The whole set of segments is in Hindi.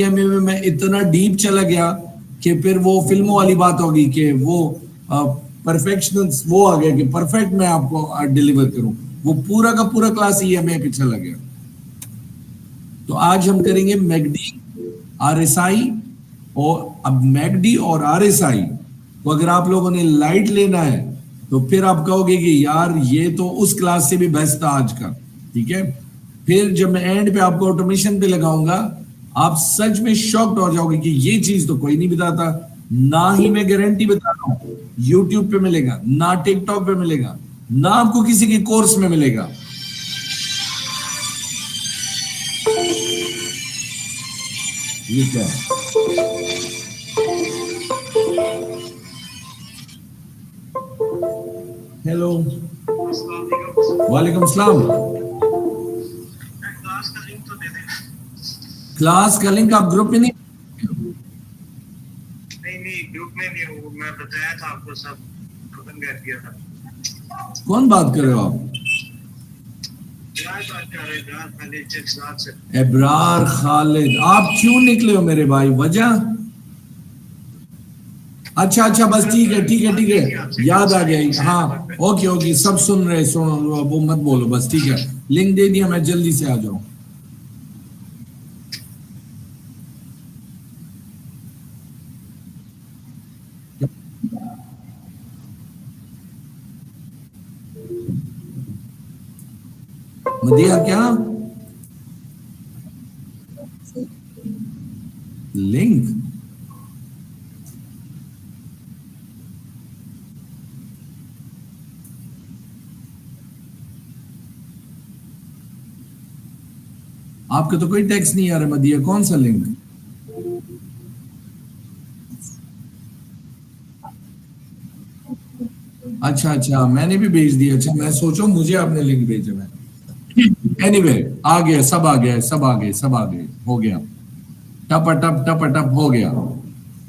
एमए में मैं इतना डीप चला गया कि फिर वो फिल्मों वाली बात होगी कि वो परफेक्शनल वो आ गया कि परफेक्ट मैं आपको डिलीवर करूं, वो पूरा का पूरा क्लास ईएमए पे चला गया। तो आज हम करेंगे मैकडी, आरएसआई, और अब मैकडी और आरएसआई तो अगर आप लोगों ने लाइट लेना है तो फिर आप कहोगे कि यार ये तो उस क्लास से भी बेस्ट था आज का, ठीक है। फिर जब मैं एंड पे आपको ऑटोमेशन पे लगाऊंगा आप सच में शॉक्ड हो जाओगे कि ये चीज तो कोई नहीं बताता, ना ही मैं गारंटी बता रहा हूं यूट्यूब पे मिलेगा, ना टिकटॉक पे मिलेगा, ना आपको किसी के कोर्स में मिलेगा। ये क्या है? हेलो, वालेकुम सलाम। क्लास का लिंक आप ग्रुप में नहीं ग्रुप में नहीं हूँ, मैं बताया था आपको, सब खत्म कर दिया था। कौन बात कर रहे हो आप? एब्रार खालिद, आप क्यों निकले हो मेरे भाई, वजह? अच्छा अच्छा, बस ठीक है ठीक है ठीक है, याद आ गया। हाँ ओके ओके, सब सुन रहे, सुनो, वो मत बोलो, बस ठीक है, लिंक दे दिया, मैं जल्दी से आ जाऊं। मदिया क्या लिंक? आपके तो कोई टेक्स्ट नहीं आ रहा मदिया, कौन सा लिंक? अच्छा अच्छा, मैंने भी भेज दिया। अच्छा, मैं सोचो मुझे आपने लिंक भेजा है। एनीवे, आ गया, सब आ गया, सब आ गए, सब आ गए, हो गया, टप टप हो गया।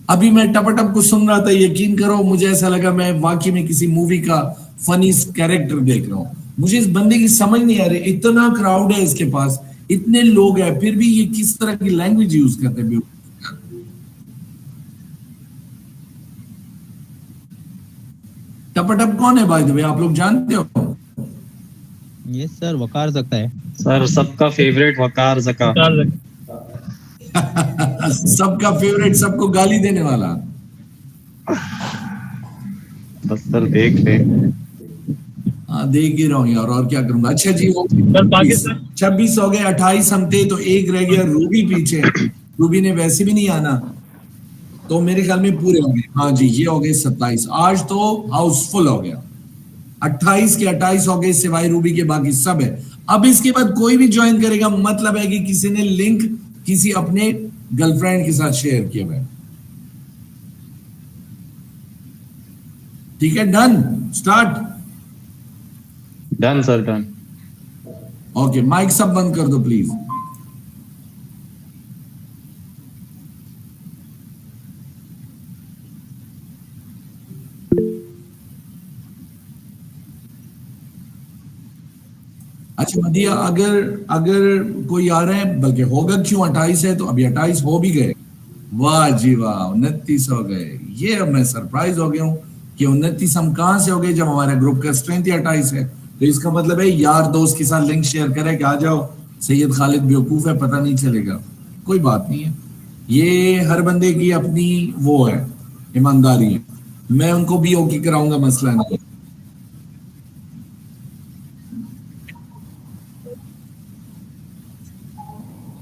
अभी मैं टप को सुन रहा था, यकीन करो मुझे ऐसा लगा मैं वाकई में किसी मूवी का फनी कैरेक्टर देख रहा हूं। मुझे इस बंदे की समझ नहीं आ रही, इतना क्राउड है इसके पास, इतने लोग हैं, फिर भी ये किस तरह की लैंग्वेज यूज करते हैं। टप कौन है भाई, द वे आप लोग जानते हो? ये सर वकार ज़का है सर, सबका फेवरेट वकार ज़का। सबका फेवरेट, सबको गाली देने वाला। बस सर देख ले। हाँ देख ही रहा हूँ यार, और क्या करूंगा। अच्छा जी, वो 26 हो गए, 28 हम थे, तो एक रह गया रूबी पीछे। रूबी ने वैसे भी नहीं आना, तो मेरे ख्याल में पूरे हो गए। हाँ जी, ये हो गए 27। आज तो हाउसफुल हो गया, 28 के 28 हो गए, सिवाय रूबी के बाकी सब है। अब इसके बाद कोई भी ज्वाइन करेगा, मतलब है कि किसी ने लिंक किसी अपने गर्लफ्रेंड के साथ शेयर किया हुआ है। ठीक है, done, start. Done sir, done. Okay, mike सब बंद कर दो प्लीज। अच्छा मदिया, अगर अगर कोई आ रहा है, बल्कि होगा क्यों, 28 है तो अभी 28 हो भी गए। वाह जी वाह, 29 हो गए। ये अब मैं सरप्राइज हो गया हूं कि 29 हम कहां से हो गए, जब हमारे ग्रुप का स्ट्रेंथ ही 28 है। तो इसका मतलब है यार दोस्त के साथ लिंक शेयर करें कि आ जाओ, सैयद खालिद बेवकूफ है, पता नहीं चलेगा। कोई बात नहीं है, ये हर बंदे की अपनी वो है, ईमानदारी है। मैं उनको भी ओके कराऊंगा, मसला नहीं।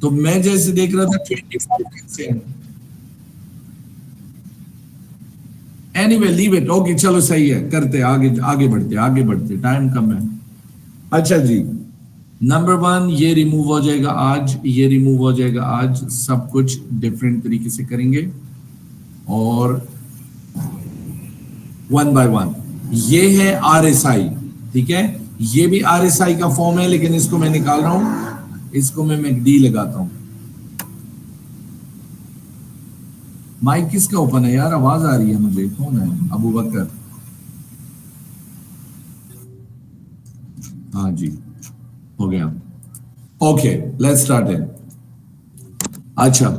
तो मैं जैसे देख रहा था 25 से, एनीवे लीव इट, ओके चलो सही है, करते आगे, आगे बढ़ते, आगे बढ़ते, टाइम कम है। अच्छा जी, नंबर 1 ये रिमूव हो जाएगा आज, ये रिमूव हो जाएगा आज, सब कुछ डिफरेंट तरीके से करेंगे और 1 बाय 1। ये है आरएसआई, ठीक है, ये भी आरएसआई का फॉर्म है, लेकिन इसको मैं निकाल रहा हूं, इसको मैं मैकडी लगाता हूं। माइक किसका ओपन है यार, आवाज आ रही है मुझे, कौन है? अबू बकर, हाँ जी, हो गया। Okay, let's start it. अच्छा,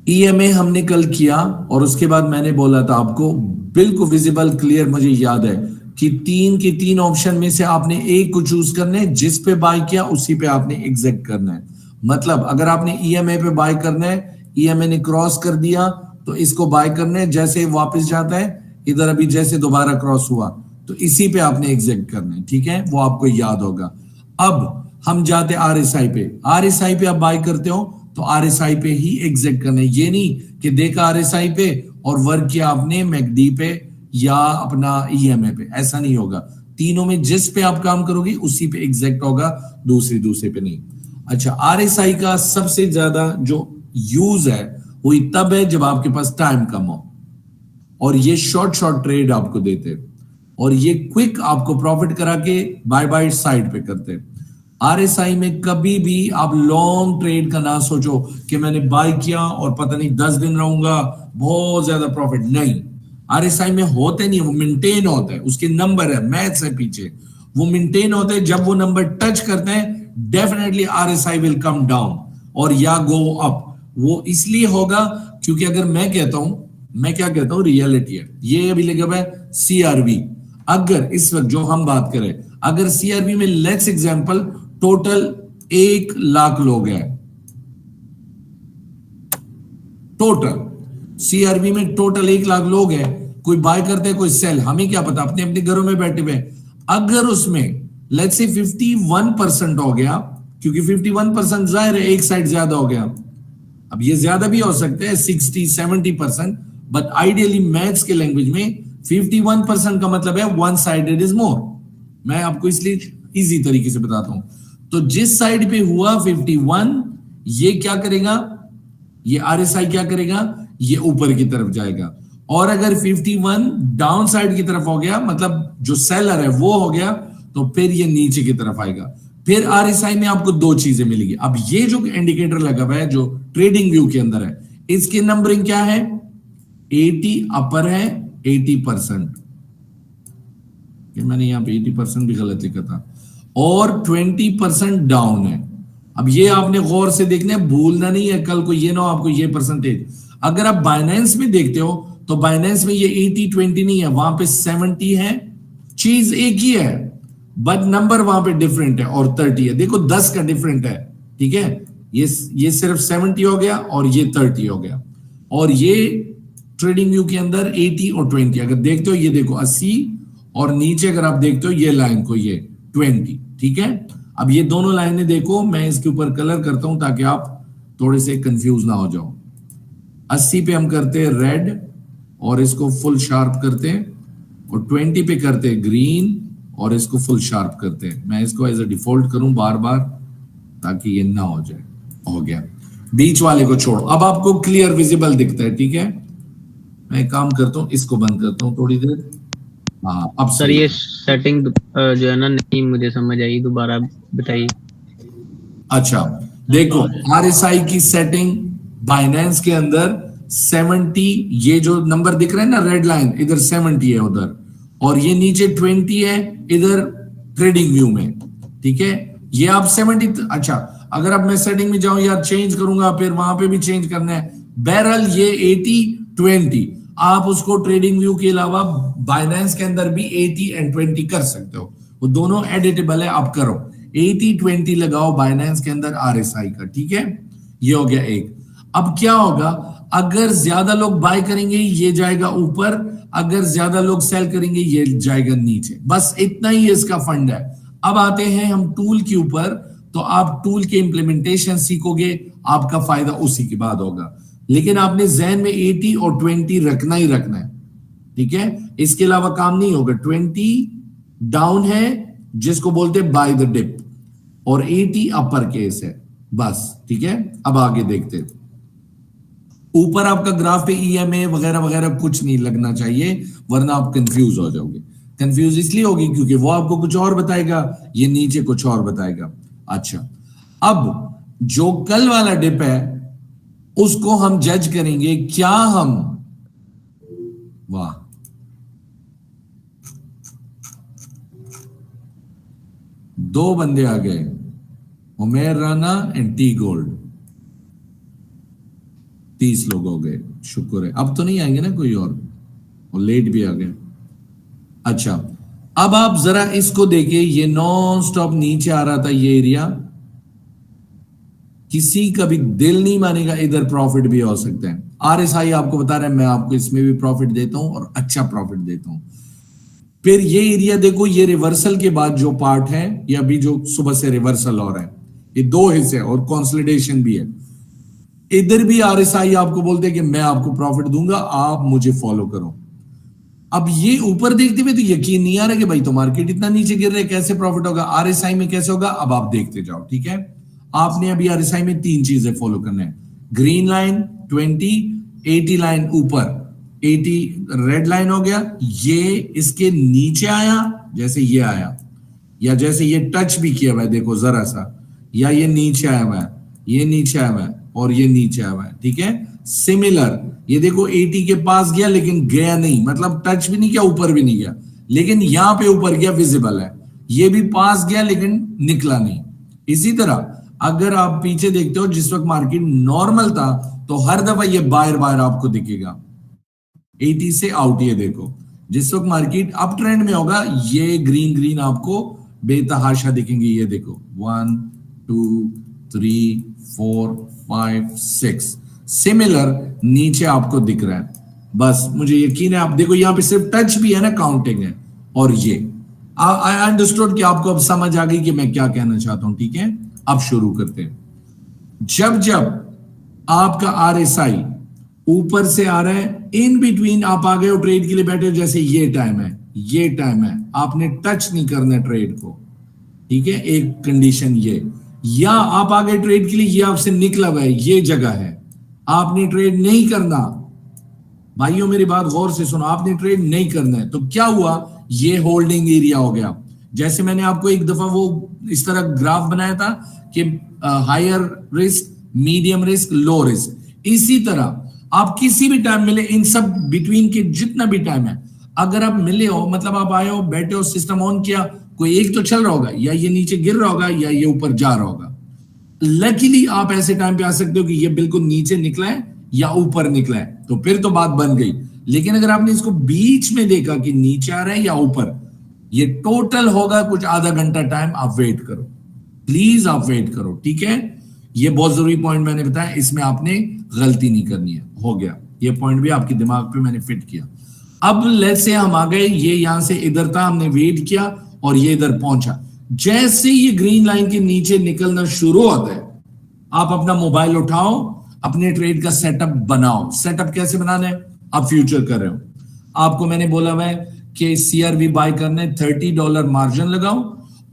ईएमए हमने कल किया और उसके बाद मैंने बोला था आपको बिल्कुल विजिबल क्लियर, मुझे याद है कि तीन के तीन ऑप्शन में से आपने एक को चूज करना है, जिस पे बाय किया उसी पे आपने एग्जैक्ट करना है। मतलब अगर आपने ईएमए पे बाय करना है, ईएमए ने क्रॉस कर दिया तो इसको बाय करना है, जैसे वापस जाता है इधर अभी जैसे दोबारा क्रॉस हुआ तो इसी पे आपने एग्जैक्ट करना है, ठीक है, वो आपको याद होगा। अब हम जाते आरएसआई पे, आरएसआई पे आप बाय करते हो तो आरएसआई पे ही एग्जैक्ट करना है। ये नहीं कि देखा आरएसआई पे और वर्क किया आपने मैकडी पे या अपना ईएमए पे, ऐसा नहीं होगा। तीनों में जिस पे आप काम करोगे उसी पे एग्जैक्ट होगा, दूसरे पे नहीं। अच्छा, आरएसआई का सबसे ज्यादा जो यूज है वो तब है जब आपके पास टाइम कम हो और ये शॉर्ट ट्रेड आपको देते और ये क्विक आपको प्रॉफिट करा के बाय बाय साइड पे करते। आरएसआई में कभी भी आप लॉन्ग ट्रेड का ना सोचो कि मैंने बाय किया और पता नहीं 10 दिन रहूंगा बहुत ज्यादा प्रॉफिट, नहीं। आरएसआई में होते नहीं, वो मेंटेन होता है, उसके नंबर है, मैथ्स है पीछे, वो मेंटेन होते हैं। जब वो नंबर टच करते हैं definitely RSI will come down और या गो अप। वो इसलिए होगा क्योंकि अगर मैं कहता हूं, मैं क्या कहता हूं, रियलिटी है। ये अभी लिखा हुआ है सीआरवी। अगर इस वक्त जो हम बात करें, अगर सीआरवी में लेट्स एग्जांपल टोटल 1 लाख लोग हैं, टोटल सीआरवी में टोटल 1 लाख लोग हैं, कोई बाय करते हैं कोई सेल, हमें क्या पता, अपने अपने घरों में बैठे हुए। अगर उसमें लेट्स से 51% हो गया, क्योंकि 51% जाहिर है एक साइड ज्यादा हो गया, अब ये ज्यादा भी हो सकते हैं 60-70%, बट आइडियली मैथ्स के लैंग्वेज में 51% का मतलब है वन साइडेड इज मोर। मैं आपको इसलिए इजी तरीके से बताता हूं। तो जिस साइड पे हुआ 51, ये क्या करेगा, ये आरएसआई क्या करेगा, ये ऊपर की तरफ जाएगा। और अगर 51 डाउन साइड की तरफ हो गया, मतलब जो सेलर है वो हो गया, तो फिर ये नीचे की तरफ आएगा। फिर आरएसआई में आपको दो चीजें मिलेगी। अब ये जो इंडिकेटर लगा हुआ है जो ट्रेडिंग व्यू के अंदर है, इसकी नंबरिंग क्या है, 80 अपर है, 80%, मैंने यहां पे 80% भी गलत लिखा था, और 20% डाउन है। अब ये आपने गौर से देखना है, भूलना नहीं है, कल को ये ना हो आपको ये परसेंटेज। अगर आप बाइनेंस में देखते हो तो बाइनेंस में ये 80-20 नहीं है, वहां पे 70 है, चीज एक ही है बट नंबर वहां पे डिफरेंट है, और 30 है। देखो 10 का डिफरेंट है, ठीक है, ये सिर्फ 70 हो गया और ये 30 हो गया। और ये ट्रेडिंग व्यू के अंदर 80 और 20 अगर देखते हो, ये देखो 80, और नीचे अगर आप देखते हो ये लाइन को, ये 20, ठीक है। अब ये दोनों लाइनें देखो, मैं इसके ऊपर कलर करता हूं ताकि आप थोड़े से कंफ्यूज ना हो जाओ। 80 पे हम करते हैं रेड और इसको फुल शार्प करते हैं, और 20 पे करते हैं ग्रीन और इसको फुल शार्प करते हैं। मैं इसको एज अ डिफॉल्ट करूं बार बार ताकि ये ना हो जाए। हो गया, बीच वाले को छोड़ो, अब आपको क्लियर विजिबल दिखता है, ठीक है। मैं काम करता हूं, इसको बंद करता हूं थोड़ी देर। हाँ, अब सर ये सेटिंग जो है ना नहीं मुझे समझ आई, दोबारा बताइए। अच्छा देखो, आरएसआई की सेटिंग बाइनेंस के अंदर 70, ये जो नंबर दिख रहा है ना रेड लाइन, इधर 70 है उधर, और ये नीचे 20 है इधर ट्रेडिंग व्यू में, ठीक है। ये आप 70, अच्छा अगर अब मैं सेटिंग में जाऊं या चेंज करूंगा फिर वहां पे भी चेंज करना है। बहरहाल ये 80-20 आप उसको ट्रेडिंग व्यू के अलावा बाइनेंस के अंदर भी 80 और 20 कर सकते हो, वो दोनों एडिटेबल है, आप करो 80-20 लगाओ बाइनेंस के अंदर आरएसआई का, ठीक है। ये हो गया एक। अब क्या होगा, अगर ज्यादा लोग बाय करेंगे ये जाएगा ऊपर, अगर ज्यादा लोग सेल करेंगे ये जाएगा नीचे, बस इतना ही इसका फंड है। अब आते हैं हम टूल के ऊपर, तो आप टूल के इंप्लीमेंटेशन सीखोगे, आपका फायदा उसी के बाद होगा, लेकिन आपने जहन में 80 और 20 रखना ही रखना है, ठीक है। इसके अलावा काम नहीं होगा। 20 डाउन है जिसको बोलते हैं बाय द डिप, और 80 अपर केस है, बस, ठीक है। अब आगे देखते हैं, ऊपर आपका ग्राफ पे ईएमए वगैरह वगैरह कुछ नहीं लगना चाहिए, वरना आप कंफ्यूज हो जाओगे। कंफ्यूज इसलिए होगी क्योंकि वो आपको कुछ और बताएगा, ये नीचे कुछ और बताएगा। अच्छा, अब जो कल वाला डिप है उसको हम जज करेंगे, क्या हम, वाह, दो बंदे आ गए, उमेर राना एंड टी गोल्ड। 30 लोग हो गए, शुक्र है। अब तो नहीं आएंगे ना कोई और लेट भी आ गए। अच्छा, अब आप जरा इसको देखिए, ये नॉन स्टॉप नीचे आ रहा था ये एरिया, किसी का भी दिल नहीं मानेगा इधर प्रॉफिट भी हो सकता है। आरएसआई आपको बता रहा है मैं आपको इसमें भी प्रॉफिट देता हूं और अच्छा प्रॉफिट देता हूं। फिर ये एरिया देखो, ये रिवर्सल के बाद जो पार्ट है, ये अभी जो सुबह से रिवर्सल हो रहा है, ये दो हिस्से और कंसोलिडेशन भी है। इधर भी आरएसआई आपको बोलते हैं कि मैं आपको प्रॉफिट दूंगा, आप मुझे फॉलो करो। अब ये ऊपर देखते हुए तो यकीन नहीं आ रहा कि भाई तो मार्केट इतना नीचे गिर रहा है, कैसे प्रॉफिट होगा, आरएसआई में कैसे होगा। अब आप देखते जाओ, ठीक है। आपने अभी आरएसआई में 3 चीजें फॉलो करना है। ग्रीन लाइन 20, 80 लाइन ऊपर, 80 रेड लाइन हो गया, ये इसके नीचे आया जैसे ये आया, या जैसे ये टच भी किया हुआ है देखो जरा सा, या ये नीचे आया हुआ है, ये नीचे आया हुआ है और ये नीचे आया हुआ है, ठीक है। सिमिलर ये देखो 80 के पास गया लेकिन गया नहीं, मतलब टच भी नहीं किया, ऊपर भी नहीं गया, लेकिन यहां पे ऊपर गया, विजिबल है। ये भी पास गया लेकिन निकला नहीं। इसी तरह अगर आप पीछे देखते हो, जिस वक्त मार्केट नॉर्मल था तो हर दफा ये बायर आपको दिखेगा 80 से आउट। ये देखो जिस वक्त मार्केट अप ट्रेंड में होगा, ये ग्रीन ग्रीन आपको बेतहाशा दिखेंगे। ये देखो 1 2 3 4 5 6 सिमिलर नीचे आपको दिख रहा है। बस मुझे यकीन है, आप देखो यहां पे सिर्फ टच भी है ना, काउंटिंग है। और ये आई अंडरस्टूड कि आपको अब समझ आ गई कि मैं क्या कहना चाहता हूं, ठीक है। अब शुरू करते हैं। जब जब आपका आरएसआई ऊपर से आ रहा है, इन बिटवीन आप आ गए हो ट्रेड के लिए बैठे हो, जैसे ये टाइम है, ये टाइम है, आपने टच नहीं करना ट्रेड को, ठीक है। एक कंडीशन ये, या आप आ गए ट्रेड के लिए, ये आपसे निकला हुआ है, ये जगह है, आपने ट्रेड नहीं करना। भाइयों मेरी बात गौर से सुनो, आपने ट्रेड नहीं करना है। तो क्या हुआ, ये होल्डिंग एरिया हो गया। जैसे मैंने आपको एक दफा वो इस तरह ग्राफ बनाया था कि higher risk, medium risk, low risk, इसी तरह आप किसी भी टाइम मिले, इन सब बिटवीन के जितना भी टाइम है, अगर आप मिले हो, मतलब आप आए हो, बैठे हो, सिस्टम ऑन किया, कोई एक तो चल रहा होगा, या ये नीचे गिर रहा होगा, या ये ऊपर जा रहा होगा। लकीली आप ऐसे टाइम पे आ सकते हो कि ये बिल्कुल नीचे निकला है या ऊपर निकला है, तो फिर तो बात बन गई। लेकिन अगर आपने इसको बीच में देखा कि नीचे आ रहा है या ऊपर, ये टोटल होगा कुछ आधा घंटा टाइम, आप वेट करो, प्लीज आप वेट करो, ठीक है। ये बहुत जरूरी पॉइंट मैंने बताया, इसमें आपने गलती नहीं करनी है। हो गया ये पॉइंट भी आपके दिमाग पे मैंने फिट किया। अब लेट्स से हम आ गए, ये यहां से इधर था, हमने वेट किया और ये इधर पहुंचा। जैसे ये ग्रीन लाइन के नीचे निकलना शुरू होता है, आप अपना मोबाइल उठाओ, अपने ट्रेड का सेटअप बनाओ। सेटअप कैसे बनाना है, आप फ्यूचर कर रहे हो, आपको मैंने बोला हुआ है कि सीआरवी बाय करने $30 मार्जिन लगाओ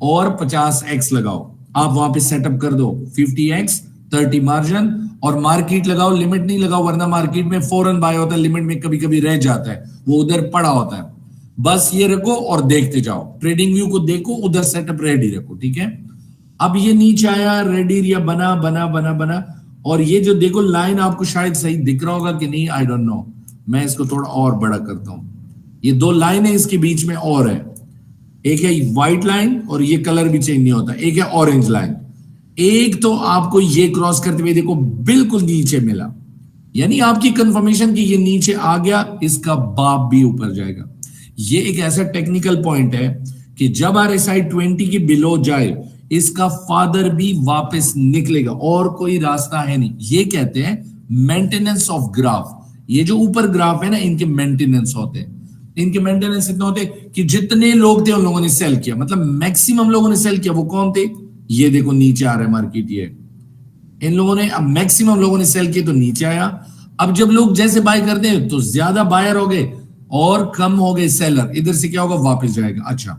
और 50x लगाओ। आप वहां पे सेटअप कर दो 50x 30 मार्जिन, और मार्केट लगाओ, लिमिट नहीं लगाओ, वरना मार्केट में फौरन बाय होता है, लिमिट में कभी कभी रह जाता है, वो उधर पड़ा होता है। बस ये रखो और देखते जाओ, ट्रेडिंग व्यू को देखो, उधर सेटअप रेडी रखो, ठीक है। अब ये नीचे आया, रेड एरिया बना बना बना बना, और ये जो देखो लाइन आपको शायद सही दिख रहा होगा कि नहीं, आई डोंट नो, मैं इसको थोड़ा और बड़ा करता हूं। ये दो लाइन है इसके बीच में और है, एक है व्हाइट लाइन और ये कलर भी चेंज नहीं होता, एक है ऑरेंज लाइन। एक तो आपको ये क्रॉस करते हुए देखो बिल्कुल नीचे मिला, यानी आपकी कंफर्मेशन कि ये नीचे आ गया, इसका बाप भी ऊपर जाएगा। ये एक ऐसा टेक्निकल पॉइंट है कि जब आरएसआई 20 के बिलो जाए, इसका फादर भी वापस निकलेगा, और कोई रास्ता है नहीं। ये कहते हैं मेंटेनेंस ऑफ ग्राफ। ये जो ऊपर ग्राफ है ना, इनके मेंटेनेंस होते हैं। इनके मेंटेनेंस इतने होते कि जितने लोग थे उन लोगों ने सेल किया, मतलब मैक्सिमम लोगों ने सेल किया। वो कौन थे, ये देखो नीचे आ रहा है मार्केट, ये इन लोगों ने, अब मैक्सिमम लोगों ने सेल किया तो नीचे आया। अब जब लोग जैसे बाय करते हैं तो ज्यादा बायर हो गए और कम हो गए सेलर, इधर से क्या होगा, वापस जाएगा। अच्छा,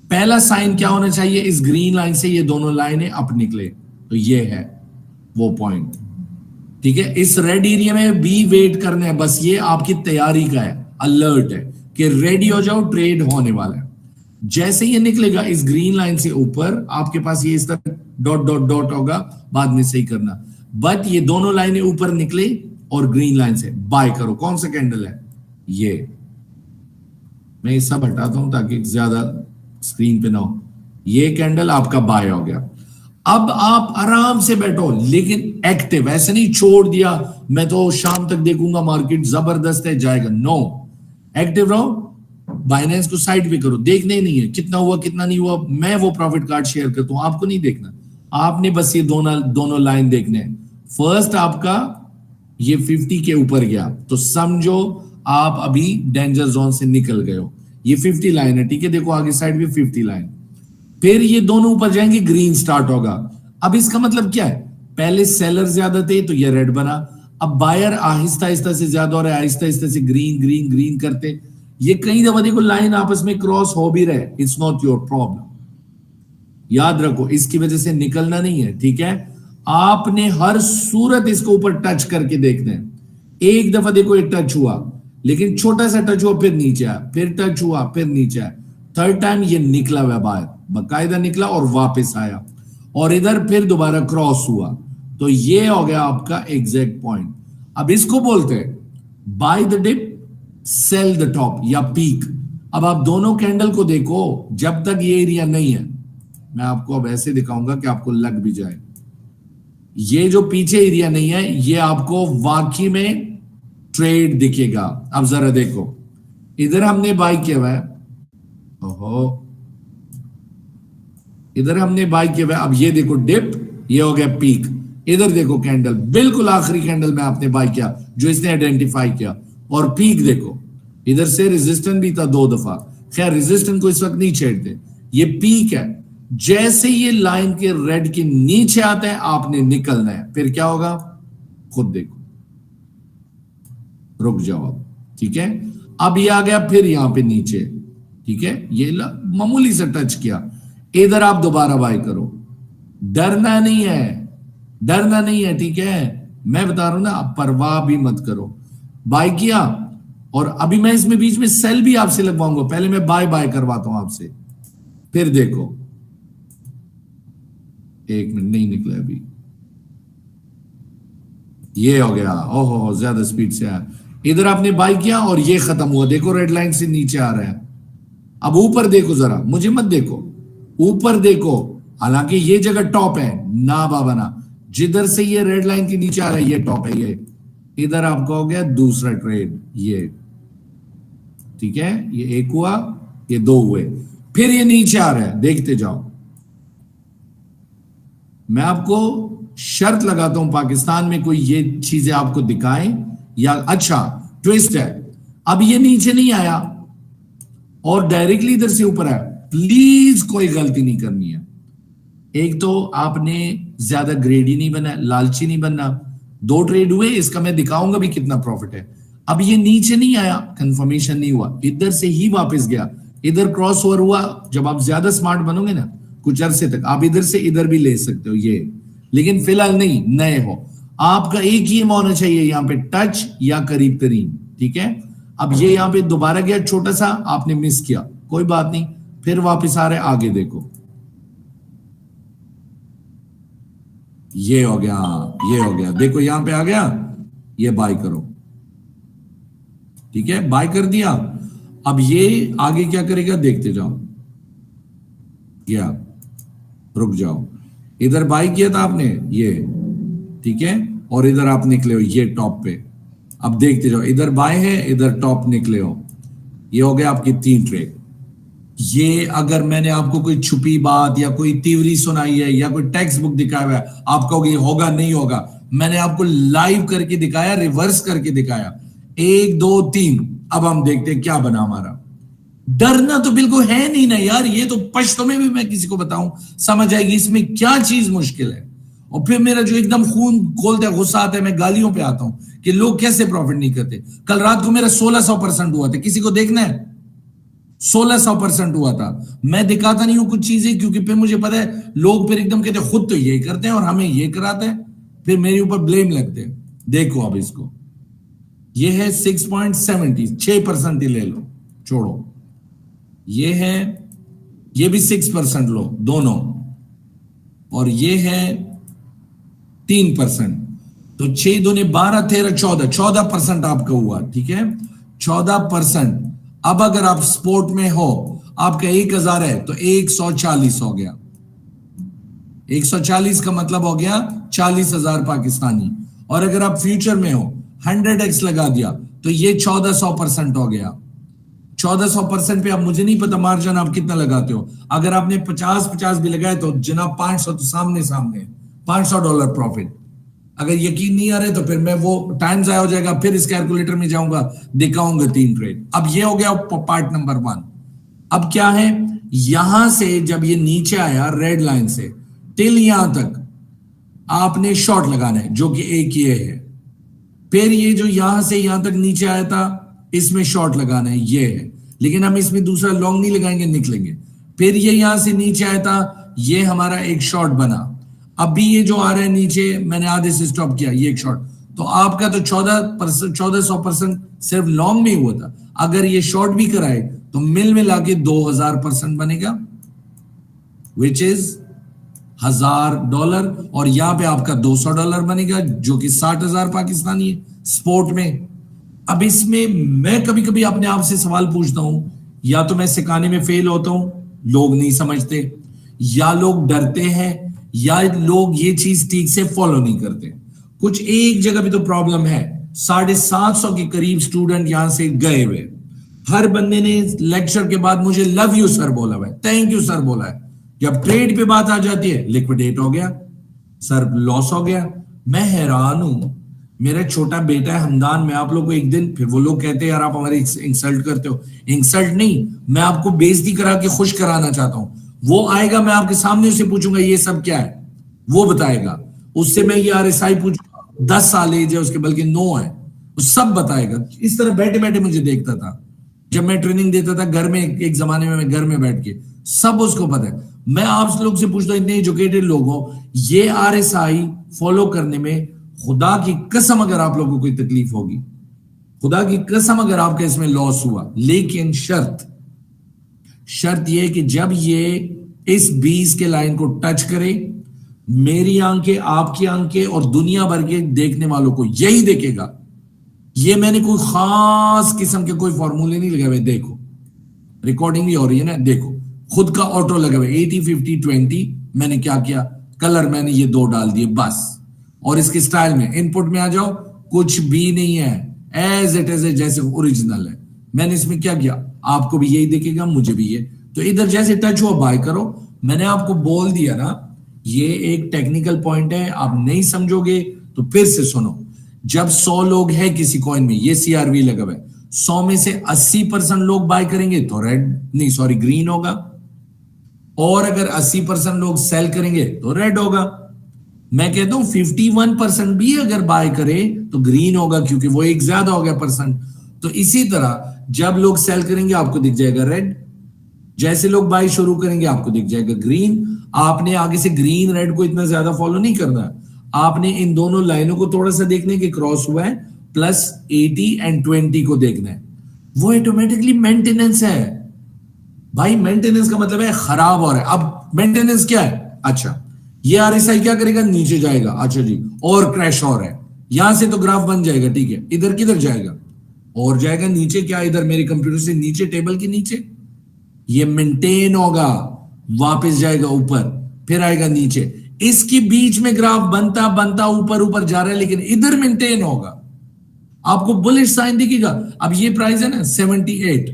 पहला साइन क्या होना चाहिए, इस ग्रीन लाइन से ये दोनों लाइनें अप निकले, तो ये है वो पॉइंट, ठीक है। इस रेड एरिया में भी वेट करना है, बस ये आपकी तैयारी का है, अलर्ट है कि रेडी हो जाओ, ट्रेड होने वाला है। जैसे ये निकलेगा इस ग्रीन लाइन से ऊपर, आपके पास ये इस तरह डॉट डॉट डॉट होगा, बाद में सही करना। बट ये दोनों लाइनें ऊपर निकले और ग्रीन लाइन से बाय करो। कौन सा कैंडल है ये, मैं ये सब हटाता हूं ताकि ज्यादा स्क्रीन पे ना हो। ये कैंडल आपका बाय हो गया। अब आप आराम से बैठो, लेकिन एक्टिव, ऐसे नहीं छोड़ दिया मैं तो शाम तक देखूंगा मार्केट जबरदस्त है जाएगा, नो, एक्टिव रहो। बाइनेंस को साइड पे करो, देखने ही नहीं है कितना हुआ कितना नहीं हुआ, मैं वो प्रॉफिट कार्ड शेयर करता हूं, आपको नहीं देखना, आपने बस ये दोनों लाइन देखने हैं। फर्स्ट आपका ये 50 के ऊपर गया तो समझो आप अभी डेंजर जोन से निकल गए हो, ये 50 लाइन है, ठीक है, देखो आगे साइड पे 50 लाइन, फिर ये दोनों ऊपर जाएंगे, ग्रीन स्टार्ट होगा। अब इसका मतलब क्या है, पहले सेलर ज्यादा थे तो ये रेड बना, अब बायर आहिस्ता आहिस्ता से ज्यादा हो रहा है, आहिस्ता आहिस्ता से ग्रीन ग्रीन ग्रीन करते, ये कई दफा देखो लाइन आपस में क्रॉस हो भी रहे, इट्स नॉट योर प्रॉब्लम, याद रखो इसकी वजह से निकलना नहीं है, ठीक है। आपने हर सूरत इसको ऊपर टच करके देखना है। एक दफा देखो एक टच हुआ, लेकिन छोटा सा टच हुआ फिर नीचे आया, फिर टच हुआ फिर नीचे आया, थर्ड टाइम ये निकला हुआ बाहर, बकायदा निकला और वापस आया, और इधर फिर दोबारा क्रॉस हुआ, तो ये हो गया आपका एग्जैक्ट पॉइंट। अब इसको बोलते हैं by the dip sell the top या पीक। अब आप दोनों कैंडल को देखो, जब तक ये एरिया नहीं है, मैं आपको अब ऐसे दिखाऊंगा कि आपको लग भी जाए, ये जो पीछे एरिया नहीं है ये आपको वाकई में ट्रेड दिखेगा। अब जरा देखो, इधर हमने बाय किया हुआ है, ओहो इधर हमने बाय किया हुआ है, अब ये देखो डिप, ये हो गया पीक, इधर देखो कैंडल, बिल्कुल आखिरी कैंडल में आपने बाय किया जो इसने आइडेंटिफाई किया, और पीक देखो, इधर से रेजिस्टेंस भी था 2 दफा, खैर रेजिस्टेंस को इस वक्त नहीं छेड़ते, ये पीक है, जैसे ये लाइन के रेड के नीचे आता है आपने निकलना है, फिर क्या होगा खुद देखो, रुक जाओ अब, ठीक है। अब ये आ गया फिर यहां पे नीचे, ठीक है, ये मामूली से टच किया, इधर आप दोबारा बाय करो, डरना नहीं है, डरना नहीं है, ठीक है, मैं बता रहा हूं ना, आप परवाह भी मत करो। बाय किया, और अभी मैं इसमें बीच में सेल भी आपसे लगवाऊंगा, पहले मैं बाय करवाता हूं आपसे, फिर देखो, एक मिनट नहीं निकला अभी, ये हो गया, ओहो ज्यादा स्पीड से आया, इधर आपने बाय किया और ये खत्म हुआ, देखो रेड लाइन से नीचे आ रहा है। अब ऊपर देखो जरा, मुझे मत देखो, ऊपर देखो, हालांकि ये जगह टॉप है ना बाबा ना, जिधर से ये रेड लाइन के नीचे आ रहा है ये टॉप है, ये इधर आपका हो गया दूसरा ट्रेड, ये ठीक है, ये एक हुआ, ये 2 हुए, फिर ये नीचे आ रहा है, देखते जाओ। मैं आपको शर्त लगाता हूं पाकिस्तान में कोई ये चीजें आपको दिखाएं, या अच्छा ट्विस्ट है, अब ये नीचे नहीं आया और डायरेक्टली इधर से ऊपर आया, प्लीज कोई गलती नहीं करनी है। एक तो आपने ज्यादा ग्रेडी नहीं बना, लालची नहीं बनना, 2 ट्रेड हुए, इसका मैं दिखाऊंगा भी कितना प्रॉफिट है। अब ये नीचे नहीं आया, कंफर्मेशन नहीं हुआ, इधर से ही वापस गया, इधर क्रॉस ओवर हुआ, जब आप ज्यादा स्मार्ट बनोगे ना कुछ अरसे तक आप इधर से इधर भी ले सकते हो ये, लेकिन फिलहाल नहीं, नए हो, आपका एक ही होना चाहिए यहां पे टच या करीब तरीन, ठीक है। अब ये यहां पे दोबारा गया छोटा सा, आपने मिस किया, कोई बात नहीं, फिर वापस आ रहे, आगे देखो, ये हो गया, ये हो गया, देखो यहां पे आ गया, ये बाय करो, ठीक है, बाय कर दिया। अब ये आगे क्या करेगा देखते जाओ, गया, रुक जाओ, इधर बाय किया था आपने ये, ठीक है, और इधर आप निकले हो ये टॉप पे, अब देखते जाओ, इधर बाय है, इधर टॉप निकले हो, ये हो गया आपकी 3 ट्रेड। ये अगर मैंने आपको कोई छुपी बात या कोई तीवरी सुनाई है या कोई टेक्स्ट बुक दिखाया हुआ है, आप कहोगे होगा नहीं होगा, मैंने आपको लाइव करके दिखाया, रिवर्स करके दिखाया, 1 2 3, अब हम देखते हैं क्या बना हमारा। डरना तो बिल्कुल है नहीं ना यार, ये तो पश्तो में भी मैं किसी को बताऊं समझ आएगी इसमें क्या चीज मुश्किल है। और फिर मेरा जो एकदम खून खोलता है, गुस्सा आता है, मैं गालियों पे आता हूं कि लोग कैसे प्रॉफिट नहीं करते। कल रात को मेरा 1600% हुआ था, किसी को देखना है, 1600% हुआ था। मैं दिखाता नहीं हूं कुछ चीजें, क्योंकि फिर मुझे पता है लोग फिर एकदम कहते खुद तो ये करते हैं और हमें ये कराते हैं, फिर मेरे ऊपर ब्लेम लगते हैं। देखो अब इसको, ये है 6.70, 6% ही ले लो, छोड़ो, ये है, ये भी 6% लो दोनों, और ये है 3%, तो 6 दूनी 12, 13, 14% आपका हुआ, ठीक है, 14%। अब अगर आप स्पोर्ट में हो, आपका 1000 है तो 140 हो गया, 140 का मतलब हो गया 40,000 पाकिस्तानी। और अगर आप फ्यूचर में हो 100x लगा दिया तो ये 1400% हो गया। 1400% पे अब मुझे नहीं पता मार्जिन आप कितना लगाते हो। अगर आपने 50-50 भी लगाए तो जनाब 500 तो सामने सामने $500 प्रॉफिट। अगर यकीन नहीं आ रहे तो फिर मैं वो टाइम जाया हो जाएगा, फिर इस कैलकुलेटर में जाऊंगा, दिखाऊंगा 3 ट्रेड। अब ये हो गया पार्ट नंबर 1। अब क्या है, यहां से जब ये नीचे आया रेड लाइन से टिल यहां तक आपने शॉर्ट लगाना है, जो कि एक ये है। फिर ये जो यहां से यहां तक नीचे आया था इसमें शॉर्ट लगाना है, ये है। लेकिन हम इसमें दूसरा लॉन्ग नहीं लगाएंगे, निकलेंगे। फिर ये यहां से नीचे आया था, ये हमारा एक शॉर्ट बना। अभी ये जो आ रहा है नीचे, मैंने आधे से स्टॉप किया, ये एक शॉर्ट। तो आपका तो 1400% सिर्फ लॉन्ग में हुआ था। अगर ये शॉर्ट भी कराए तो मिल मिला के 2000% बनेगा, विच इज $1000। और यहां पे आपका $200 बनेगा, जो कि 60,000 पाकिस्तानी है स्पोर्ट में। अब इसमें मैं कभी कभी अपने आप से सवाल पूछता हूं, या तो मैं सिखाने में फेल होता हूं, लोग नहीं समझते, या लोग डरते हैं, या लोग ये चीज ठीक से फॉलो नहीं करते। कुछ एक जगह भी तो प्रॉब्लम है। 750 के करीब स्टूडेंट यहां से गए हुए। हर बंदे ने लेक्चर के बाद मुझे लव यू सर बोला हुआ है, थैंक यू सर बोला है। जब ट्रेड पे बात आ जाती है, लिक्विडेट हो गया सर, लॉस हो गया। मैं हैरान हूं, मेरा छोटा बेटा है हमदान, मैं आप लोग को एक दिन, फिर वो लोग कहते हैं यार आप हमारे इंसल्ट करते हो। इंसल्ट नहीं, मैं आपको बेइज्जती करा के खुश कराना चाहता हूं। वो आएगा, मैं आपके सामने उसे पूछूंगा ये सब क्या है, वो बताएगा। उससे मैं ये RSI पूछूंगा, 10 साल एज है उसके, बल्कि 9 है, वो सब बताएगा। इस तरह बैठे बैठे मुझे देखता था जब मैं ट्रेनिंग देता था घर में। एक जमाने में मैं घर में बैठ के, सब उसको पता है। मैं आप लोग से पूछता हूं, इतने एजुकेटेड लोग हो, ये RSI फॉलो करने में खुदा की कसम अगर आप लोगों को कोई तकलीफ होगी, खुदा की कसम अगर आपका इसमें लॉस हुआ, लेकिन शर्त यह कि जब ये इस 20 के लाइन को टच करे, मेरी आंखें, आपकी आंखें और दुनिया भर के देखने वालों को यही देखेगा। ये मैंने कोई खास किस्म के कोई फॉर्मूले नहीं लगाए हुए। देखो रिकॉर्डिंग भी हो रही है ना, देखो खुद का ऑटो लगा हुआ 80-50-20। मैंने क्या किया, कलर मैंने ये 2 डाल दिए बस। और इसके स्टाइल में इनपुट में आ जाओ, कुछ भी नहीं है, एज इट इज, जैसे ओरिजिनल है। मैंने इसमें क्या किया, आपको भी यही दिखेगा, मुझे भी ये। तो इधर जैसे टच हुआ बाय करो। मैंने आपको बोल दिया ना, ये एक टेक्निकल पॉइंट है, आप नहीं समझोगे तो फिर से सुनो। जब 100 लोग हैं किसी कॉइन में, ये CRV लगा हुआ है, 100 में से 80% लोग बाय करेंगे तो ग्रीन होगा। और अगर 80% लोग सेल करेंगे तो रेड होगा। मैं कहता हूं 51% भी अगर बाय करे तो ग्रीन होगा, क्योंकि वो एक ज्यादा हो गया परसेंट। तो इसी तरह जब लोग सेल करेंगे आपको दिख जाएगा रेड, जैसे लोग बाय शुरू करेंगे आपको दिख जाएगा ग्रीन। आपने आगे से ग्रीन रेड को इतना ज्यादा फॉलो नहीं करना, आपने इन दोनों लाइनों को थोड़ा सा देखने के क्रॉस हुआ है, प्लस 80 और 20 को देखना है। वो ऑटोमेटिकली मेंटेनेंस है भाई। मेंटेनेंस का मतलब है खराब हो रहा है। अब मेंटेनेंस क्या है, अच्छा ये RSI क्या करेगा, नीचे जाएगा, अच्छा जी, और क्रैश हो रहा है, यहां से तो ग्राफ बन जाएगा, ठीक है। इधर किधर जाएगा, और जाएगा नीचे। क्या इधर मेरे कंप्यूटर से नीचे, टेबल के नीचे, ये मेंटेन होगा, वापस जाएगा ऊपर, फिर आएगा नीचे। इसके बीच में ग्राफ बनता बनता ऊपर ऊपर जा रहा है, लेकिन इधर मेंटेन होगा, आपको बुलिश साइन दिखेगा। अब ये प्राइस है ना 78,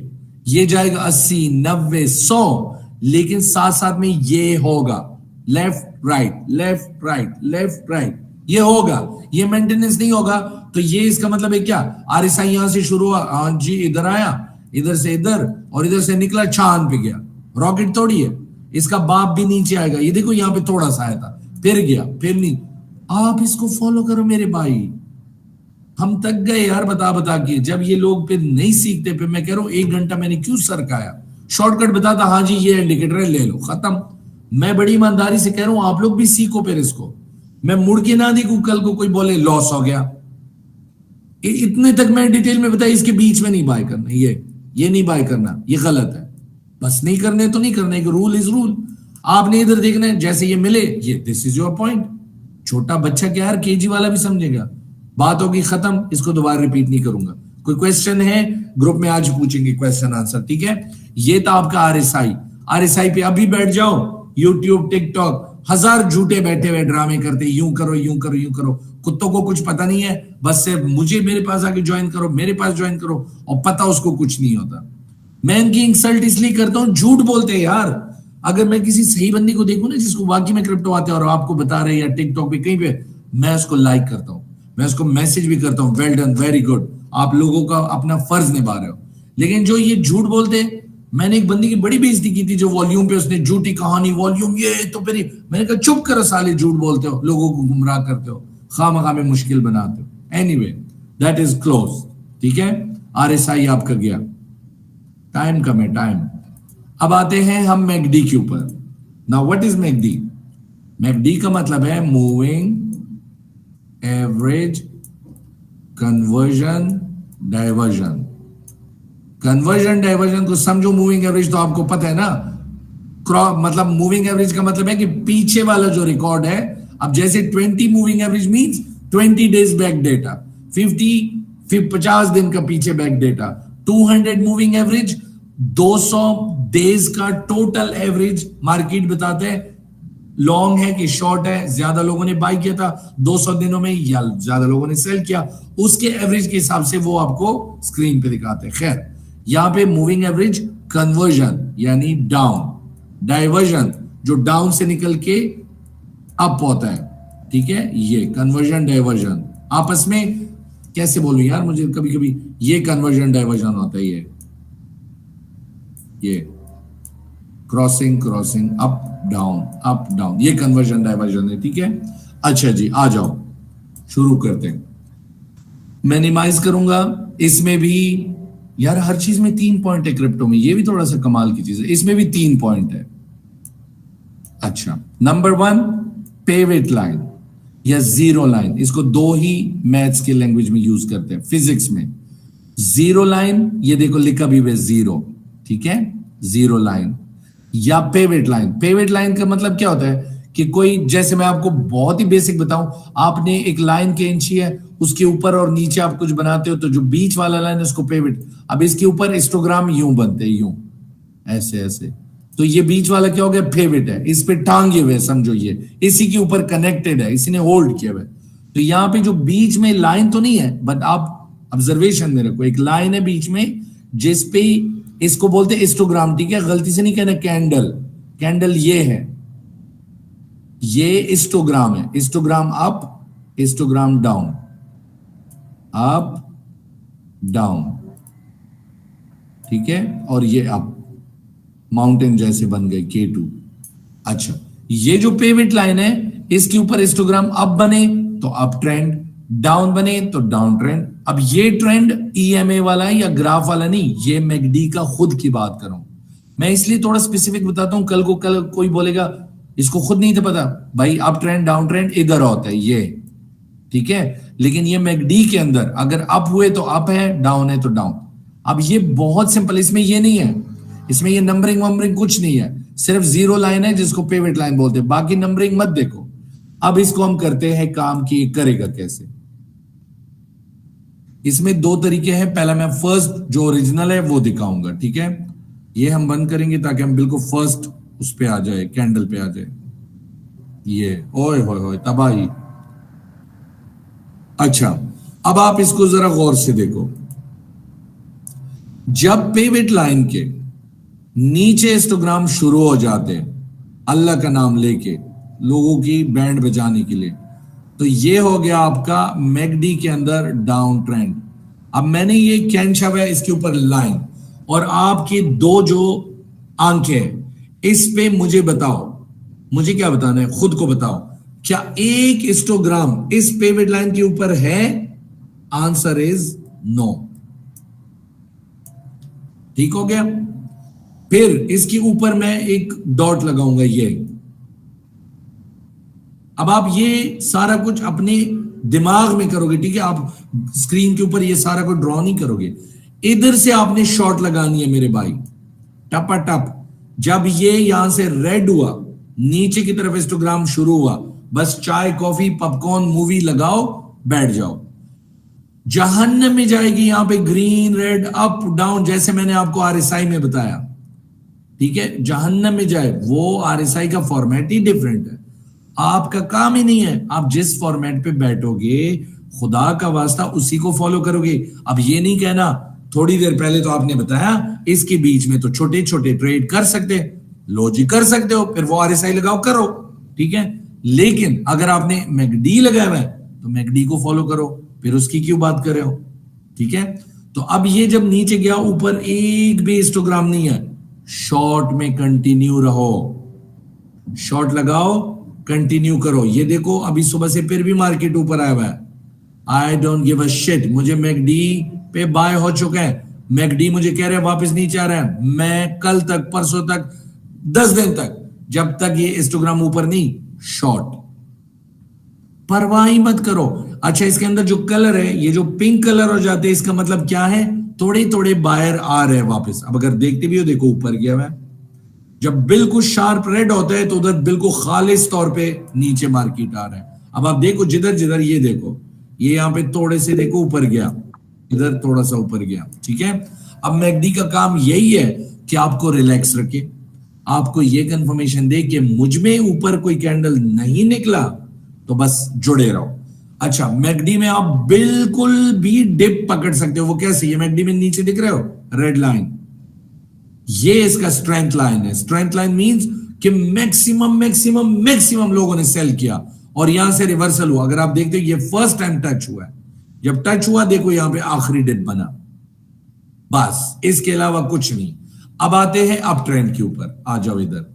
ये जाएगा 80, 90, 100, लेकिन साथ साथ में ये होगा left right, left right, left right, ये होगा। ये मेंटेनेंस नहीं होगा तो ये इसका मतलब है क्या, RSI यहां से शुरू हुआ, हाँ जी, इधर आया, इधर से इधर, और इधर से निकला, चांद पे गया। रॉकेट थोड़ी है, इसका बाप भी नीचे आएगा। ये देखो यहाँ पे थोड़ा सा आया था, फिर गया, फिर नहीं। आप इसको फॉलो करो मेरे भाई। हम तक गए यार बता बता के। जब ये लोग फिर नहीं सीखते, फिर मैं कह रहा हूं 1 घंटा मैंने क्यों सरकाया, शॉर्टकट बताता, हाँ जी ये इंडिकेटर है, ले लो, खत्म। मैं बड़ी ईमानदारी से कह रहा हूं आप लोग भी सीखो फिर इसको। मैं मुड़ के ना देखूं कल को कोई बोले लॉस हो गया। इतने तक मैं डिटेल में बताया, इसके बीच में नहीं बाय करना, ये नहीं बाय करना, ये गलत है। बस नहीं करने तो नहीं करने, रूल इज रूल। आपने इधर देखना है, जैसे ये मिले, ये दिस इज योर पॉइंट। छोटा बच्चा क्या यार, केजी वाला भी समझेगा। बात होगी खत्म, इसको दोबारा रिपीट नहीं करूंगा। कोई क्वेश्चन है ग्रुप में, आज पूछेंगे क्वेश्चन आंसर, ठीक है। ये था आपका RSI। RSI पे अभी बैठ जाओ, यूट्यूब, टिकटॉक, 1000 झूठे बैठे हुए ड्रामे करते, यूं करो यूं करो यूं करो। कुत्तों को कुछ पता नहीं है, बस सिर्फ मुझे मेरे पास आके ज्वाइन करो, मेरे पास ज्वाइन करो, और पता उसको कुछ नहीं होता। मैं इनकी इंसल्ट इसलिए करता हूं, झूठ बोलते हैं यार। अगर मैं किसी सही बंदी को देखूं ना जिसको वाकई में क्रिप्टो आते हैं और आपको बता रहे हैं, या टिकटॉक पे कहीं पे, मैं उसको लाइक करता हूं, मैं उसको मैसेज भी करता हूं, वेल डन, वेरी गुड, आप लोगों का अपना फर्ज निभा रहे हो। लेकिन जो ये झूठ बोलते, मैंने एक बंदी की बड़ी बेइज्जती की थी जो वॉल्यूम पे उसने झूठी कहानी, वॉल्यूम ये तो फिर मैंने कहा चुप करो साले, झूठ बोलते हो, लोगों को गुमराह करते हो, खामखा में मुश्किल बनाते हो। एनीवे दैट इज क्लोज, ठीक है। RSI आपका गया, टाइम कम है, टाइम। अब आते हैं हम मैकडी के ऊपर। Now what is McD? McD का मतलब है moving average conversion diversion. Conversion diversion को समझो, मूविंग एवरेज तो आपको पता है ना, मतलब मूविंग एवरेज का मतलब है कि पीछे वाला जो रिकॉर्ड है, अब जैसे 20 moving average means 20 days back data, 50 दिन का पीछे back data, 200 moving average 200 days का टोटल एवरेज मार्केट बताते हैं, लॉन्ग है कि शॉर्ट है, ज्यादा लोगों ने बाय किया था 200 दिनों में या ज्यादा लोगों ने सेल किया, उसके एवरेज के हिसाब से वो आपको स्क्रीन पे दिखाते हैं। खैर, यहां पे मूविंग एवरेज कन्वर्जन यानी डाउन, डाइवर्जन जो डाउन से निकल के अप होता है, ठीक है, ये कन्वर्जन डाइवर्जन। आपस में कैसे बोलूं यार, मुझे कभी कभी ये कन्वर्जन डाइवर्जन होता है, ये क्रॉसिंग क्रॉसिंग, अप डाउन, ये कन्वर्जन डाइवर्जन है, ठीक है। अच्छा जी, आ जाओ, शुरू करते हैं। मिनिमाइज करूंगा, इसमें भी यार हर चीज में 3 पॉइंट है क्रिप्टो में, ये भी थोड़ा सा कमाल की चीज है, इसमें भी 3 पॉइंट है। अच्छा, नंबर 1 पेविट लाइन या जीरो लाइन, इसको 2 ही मैथ्स के लैंग्वेज में यूज करते हैं, फिजिक्स में। जीरो लाइन, ये देखो लिखा भी है जीरो, ठीक है, जीरो लाइन या पेविट लाइन। पेविट लाइन का मतलब क्या होता है कि कोई, जैसे मैं आपको बहुत ही बेसिक बताऊं, आपने एक लाइन के इंची है, उसके ऊपर और नीचे आप कुछ बनाते हो, तो जो बीच वाला लाइन है उसको पेविट। अब इसके ऊपर हिस्टोग्राम यूं बनते हैं, यूं ऐसे ऐसे, तो ये बीच वाला क्या हो गया, पेविट है, इस पे टांगे हुए समझो, ये इसी के ऊपर कनेक्टेड है, इसी ने होल्ड किया हुआ है। तो यहाँ पे जो बीच में लाइन तो नहीं है, बट आप ऑब्जर्वेशन में रखो, एक लाइन है बीच में जिसपे, इसको बोलते हैं हिस्टोग्राम, ठीक है, गलती से नहीं कहना कैंडल, कैंडल ये है, ये हिस्टोग्राम है, histogram up, histogram down, up down, ठीक है, और ये अप, माउंटेन जैसे बन गए K2। अच्छा, ये जो पेविट लाइन है, इसके ऊपर हिस्टोग्राम अप बने तो अप ट्रेंड, डाउन बने तो डाउन ट्रेंड। अब ये ट्रेंड EMA वाला है या ग्राफ वाला नहीं, ये मैकडी का खुद की बात करूं मैं, इसलिए थोड़ा स्पेसिफिक बताता हूं, कल को कोई बोलेगा इसको खुद नहीं था पता, भाई अप ट्रेंड डाउन ट्रेंड इधर होता है ये, ठीक है, लेकिन ये मैकडी के अंदर अगर अप हुए तो अप है, डाउन है तो डाउन। अब ये बहुत सिंपल, इसमें ये नहीं है, इसमें ये नंबरिंग वंबरिंग कुछ नहीं है, सिर्फ जीरो लाइन है जिसको पेविट लाइन बोलते हैं, बाकी नंबरिंग मत देखो। अब इसको हम करते हैं काम की, करेगा कैसे। इसमें 2 तरीके हैं, पहला मैं फर्स्ट जो ओरिजिनल है वो दिखाऊंगा, ठीक है, ये हम बंद करेंगे ताकि हम बिल्कुल फर्स्ट उस पे आ जाए, कैंडल पे आ जाए, ये ओए होए तबाही। अच्छा, अब आप इसको जरा गौर से देखो, जब पेविट लाइन के नीचे हिस्टोग्राम शुरू हो जाते हैं अल्लाह का नाम लेके लोगों की बैंड बजाने के लिए, तो ये हो गया आपका मैकडी के अंदर डाउन ट्रेंड। अब मैंने ये क्या छापा है, इसके ऊपर लाइन, और आपकी 2 जो आंखें हैं, इस पे मुझे बताओ, मुझे क्या बताना है, खुद को बताओ, क्या एक हिस्टोग्राम इस पेविट लाइन के ऊपर है? Answer is no. ठीक हो गया। फिर इसके ऊपर मैं एक डॉट लगाऊंगा, ये। अब आप ये सारा कुछ अपने दिमाग में करोगे, ठीक है, आप स्क्रीन के ऊपर ये सारा कुछ ड्रॉ नहीं करोगे, इधर से आपने शॉट लगानी है मेरे भाई, टपा टप। जब ये यहां से रेड हुआ, नीचे की तरफ हिस्टोग्राम शुरू हुआ, बस चाय कॉफी पॉपकॉर्न मूवी लगाओ, बैठ जाओ। जहन्नम में जाएगी यहां पे ग्रीन रेड अप डाउन, जैसे मैंने आपको RSI में बताया, ठीक है, जहन्नम में जाए। वो RSI का फॉर्मेट ही डिफरेंट है, आपका काम ही नहीं है। आप जिस फॉर्मेट पे बैठोगे खुदा का वास्ता उसी को फॉलो करोगे। अब ये नहीं कहना, थोड़ी देर पहले तो आपने बताया इसके बीच में तो छोटे छोटे ट्रेड कर सकते, लॉजिक कर सकते हो, फिर वो आरएसआई लगाओ करो, ठीक है। लेकिन अगर आपने मैकडी लगाया है तो मैकडी को फॉलो करो, फिर उसकी क्यों बात कर रहे हो, ठीक है। तो अब ये जब नीचे गया ऊपर एक भी हिस्टोग्राम नहीं है, शॉर्ट में कंटिन्यू रहो, शॉर्ट लगाओ, कंटिन्यू करो। ये देखो अभी सुबह से फिर भी मार्केट ऊपर आया हुआ है। I don't give a shit, मुझे मैकडी पे बाय हो चुका है, मैकडी मुझे कह रहे हैं वापस नीचे आ रहा है। मैं कल तक, परसों तक, 10 दिन तक, जब तक ये हिस्टोग्राम ऊपर नहीं, शॉर्ट, परवाह ही मत करो। अच्छा, इसके अंदर जो कलर है, ये जो पिंक कलर हो जाते हैं, इसका मतलब क्या है, थोड़े थोड़े बायर आ रहे हैं वापस। अब अगर देखते भी हो, देखो ऊपर गया हुआ है। जब बिल्कुल शार्प रेड होता है तो उधर बिल्कुल खालिस तौर पे नीचे मार्केट आ रहा है। अब आप देखो जिधर जिधर, ये देखो, ये यहाँ पे थोड़े से देखो ऊपर गया, इधर थोड़ा सा ऊपर गया, ठीक है। अब मैकडी का काम यही है कि आपको रिलैक्स रखे, आपको ये कंफर्मेशन दे कि मुझ में ऊपर कोई कैंडल नहीं निकला तो बस जुड़े रहो। अच्छा, मैकडी में आप बिल्कुल भी डिप पकड़ सकते हो। वो कैसे, ये मैकडी में नीचे दिख रहे हो रेड लाइन, ये इसका स्ट्रेंथ लाइन है। स्ट्रेंथ लाइन मींस कि मैक्सिमम मैक्सिमम मैक्सिमम लोगों ने सेल किया और यहां से रिवर्सल हुआ। अगर आप देखते हो, ये फर्स्ट टाइम टच हुआ है। जब टच हुआ, देखो यहां पे आखिरी डिप बना, बस, इसके अलावा कुछ नहीं। अब आते हैं अप ट्रेंड के ऊपर, आ जाओ इधर।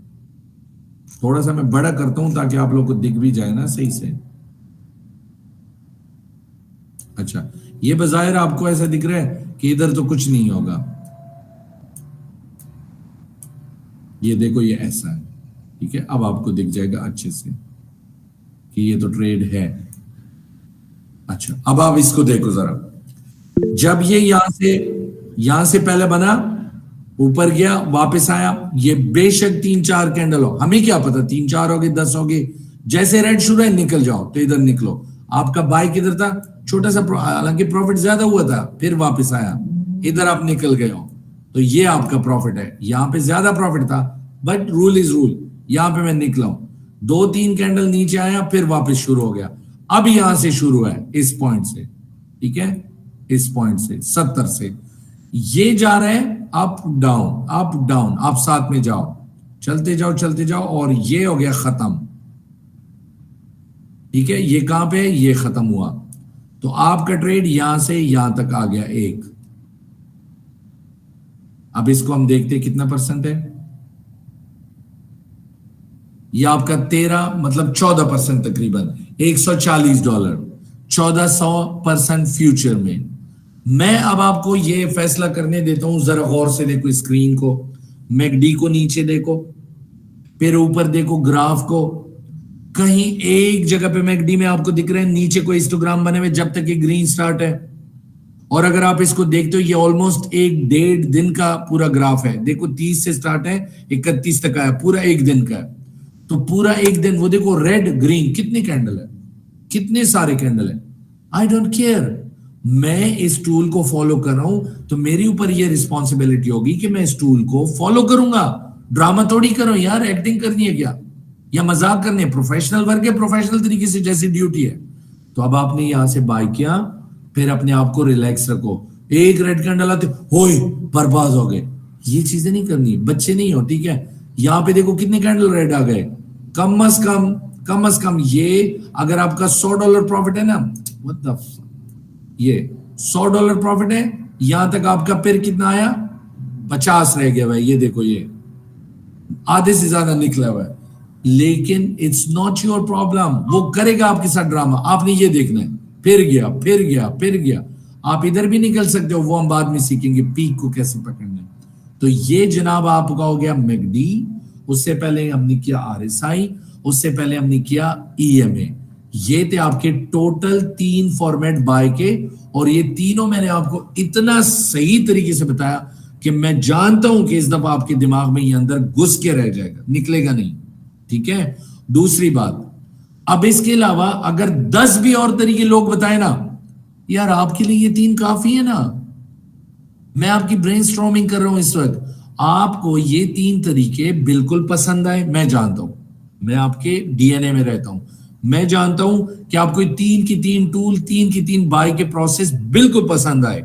थोड़ा सा मैं बड़ा करता हूं ताकि आप लोग को दिख भी जाए ना सही से। अच्छा, ये बजाहिर आपको ऐसा दिख रहा है कि इधर तो कुछ नहीं होगा, ये देखो ये ऐसा है, ठीक है। अब आपको दिख जाएगा अच्छे से कि ये तो ट्रेड है। अच्छा, अब आप इसको देखो जरा, जब ये यहां से पहले बना, ऊपर गया, वापस आया, ये बेशक 3-4 कैंडल हो, हमें क्या पता 3-4 हो गए, 10 हो गए, जैसे रेड शुरू है निकल जाओ, तो इधर निकलो। आपका बाय किधर था, छोटा सा, हालांकि प्रॉफिट ज्यादा हुआ था, फिर वापस आया, इधर आप निकल गए हो, तो ये आपका प्रॉफिट है। यहां पे ज्यादा प्रॉफिट था, बट रूल इज रूल, यहां पे मैं निकला हूं, 2-3 कैंडल नीचे आया, फिर वापस शुरू हो गया। अब यहां से शुरू है, इस पॉइंट से, ठीक है, इस पॉइंट से 70 से ये जा रहे हैं अप डाउन अप डाउन, आप साथ में जाओ, चलते जाओ, और ये हो गया खत्म, ठीक है। ये कहां पे, ये खत्म हुआ, तो आपका ट्रेड यहां से यहां तक आ गया 1। अब इसको हम देखते हैं कितना परसेंट है, ये आपका 13 मतलब 14% तकरीबन, $140, 1400% फ्यूचर में। मैं अब आपको ये फैसला करने देता हूं, जरा गौर से देखो स्क्रीन को, मैकडी को नीचे देखो, फिर ऊपर देखो ग्राफ को, कहीं एक जगह पे मैकडी में आपको दिख रहे हैं नीचे कोई हिस्टोग्राम बने हुए जब तक ये ग्रीन स्टार्ट है। और अगर आप इसको देखते हो, ये ऑलमोस्ट 1-1.5 दिन का पूरा ग्राफ है। देखो 30 से स्टार्ट है, 31 तक आया, पूरा 1 दिन का है। तो पूरा 1 दिन, वो देखो रेड ग्रीन कितने कैंडल है, कितने सारे कैंडल है। आई डोंट केयर, मैं इस टूल को फॉलो कर रहा हूं, तो मेरी ऊपर ये रिस्पॉन्सिबिलिटी होगी कि मैं इस टूल को फॉलो करूंगा। ड्रामा थोड़ी करो यार, एक्टिंग करनी है क्या, या मजाक करनी है। प्रोफेशनल वर्क है, प्रोफेशनल तरीके से जैसी ड्यूटी है। तो अब आपने यहां से बाय किया, फिर अपने आप को रिलैक्स रखो। एक रेड कैंडल आते होए बर्बाद हो गए, ये चीजें नहीं करनी, बच्चे नहीं हो, ठीक है। यहां पे देखो कितने कैंडल रेड आ गए, कम अज कम ये अगर आपका $100 प्रॉफिट है ना, व्हाट द ये $100 प्रॉफिट है, यहां तक आपका फिर कितना आया, 50 रह गया भाई। ये देखो ये आधे से ज्यादा निकला हुआ है, लेकिन इट्स नॉट योर प्रॉब्लम, वो करेगा आपके साथ ड्रामा। आपने ये देखना है, फिर गया। आप इधर भी निकल सकते हो, वो हम बाद में सीखेंगे पीक को कैसे पकड़ना है। तो ये जनाब आपका हो गया मैकडी, उससे पहले हमने किया आरएसआई, उससे पहले हमने किया ईएमए। ये थे आपके टोटल 3 फॉर्मेट बाय के, और ये तीनों मैंने आपको इतना सही तरीके से बताया कि मैं जानता हूं कि इस दफा आपके दिमाग में ये अंदर घुस के रह जाएगा, निकलेगा नहीं, ठीक है। दूसरी बात, अब इसके अलावा अगर 10 भी और तरीके लोग बताए ना, यार आपके लिए ये 3 काफी है ना। मैं आपकी ब्रेनस्टॉर्मिंग कर रहा हूं इस वक्त, आपको ये 3 तरीके बिल्कुल पसंद आए, मैं जानता हूं, मैं आपके डीएनए में रहता हूं। मैं जानता हूं कि आपको 3 की 3 टूल, 3 की 3 बाय के प्रोसेस बिल्कुल पसंद आए,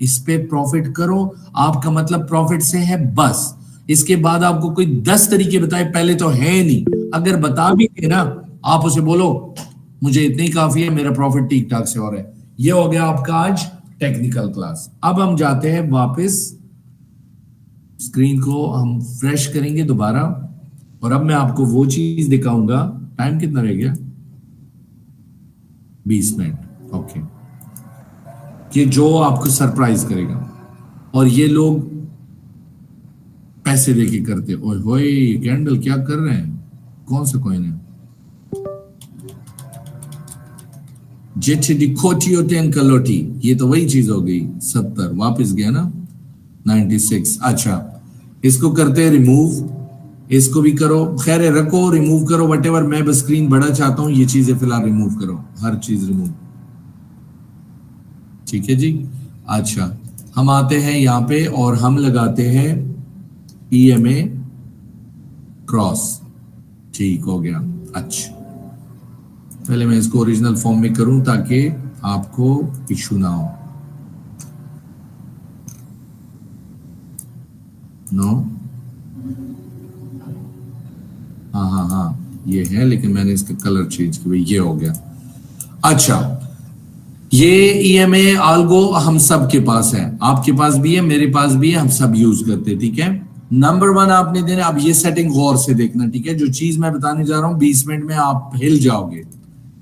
इस पे प्रॉफिट करो। आपका मतलब प्रॉफिट से है बस। इसके बाद आपको कोई 10 तरीके बताए, पहले तो है नहीं। अगर बता भी दे ना, आप उसे बोलो मुझे इतनी काफी है, मेरा प्रॉफिट ठीक ठाक से हो रहा है। ये हो गया आपका आज टेक्निकल क्लास। अब हम जाते हैं वापस, स्क्रीन को हम फ्रेश करेंगे दोबारा, और अब मैं आपको वो चीज दिखाऊंगा। टाइम कितना रह गया? 20 मिनट। ओके, कि जो आपको सरप्राइज करेगा। और ये लोग पैसे देके करते। ओए होए, कैंडल क्या कर रहे हैं? कौन सा कॉइन है? कलोटी, ये तो वही चीज हो गई। 70 वापस गया ना, 96। अच्छा, इसको करते हैं रिमूव, इसको भी करो। खैर रखो, रिमूव करो, वटेवर। मैं बस स्क्रीन बड़ा चाहता हूं, ये चीजें फिलहाल रिमूव करो, हर चीज रिमूव। ठीक है जी। अच्छा, हम आते हैं यहां पे और हम लगाते हैं EMA क्रॉस। ठीक हो गया। अच्छा, पहले मैं इसको ओरिजिनल फॉर्म में करूं ताकि आपको इशू ना हो। नो, हाँ, ये है, लेकिन मैंने इसका कलर चेंज किया, ये हो गया। अच्छा, ये EMA आल्गो हम सब के पास है, आपके पास भी है, मेरे पास भी है, हम सब यूज करते हैं। ठीक है, नंबर 1 आपने देना। अब ये सेटिंग गौर से देखना, ठीक है? जो चीज मैं बताने जा रहा हूं 20 मिनट में आप हिल जाओगे।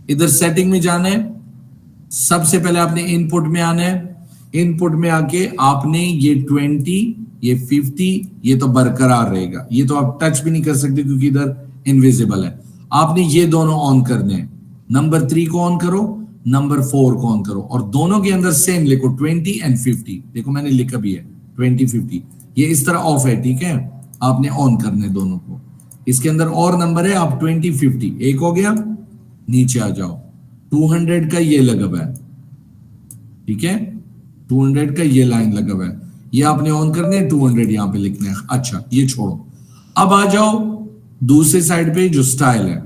इधर सेटिंग में जाना है, सबसे पहले आपने इनपुट में आना है। इनपुट में आके आपने ये 20, ये 50, ये तो बरकरार रहेगा, ये तो आप टच भी नहीं कर सकते क्योंकि इधर इनविजिबल है। आपने ये दोनों ऑन करने हैं। नंबर 3 को ऑन करो, नंबर 4 को ऑन करो, और दोनों के अंदर सेम लिखो 20 एंड 50। देखो मैंने लिखा भी है 20 50, ये इस तरह ऑफ है। ठीक है, आपने ऑन करने दोनों को। इसके अंदर और नंबर है, आप 20 50, एक हो गया। नीचे आ जाओ, 200 का ये लगा हुआ है। ठीक है, 200 का ये लाइन लगा हुआ है, ये आपने ऑन करने, 200 यहां पे लिखना है। अच्छा, ये छोड़ो, अब आ जाओ दूसरे साइड पे जो स्टाइल है।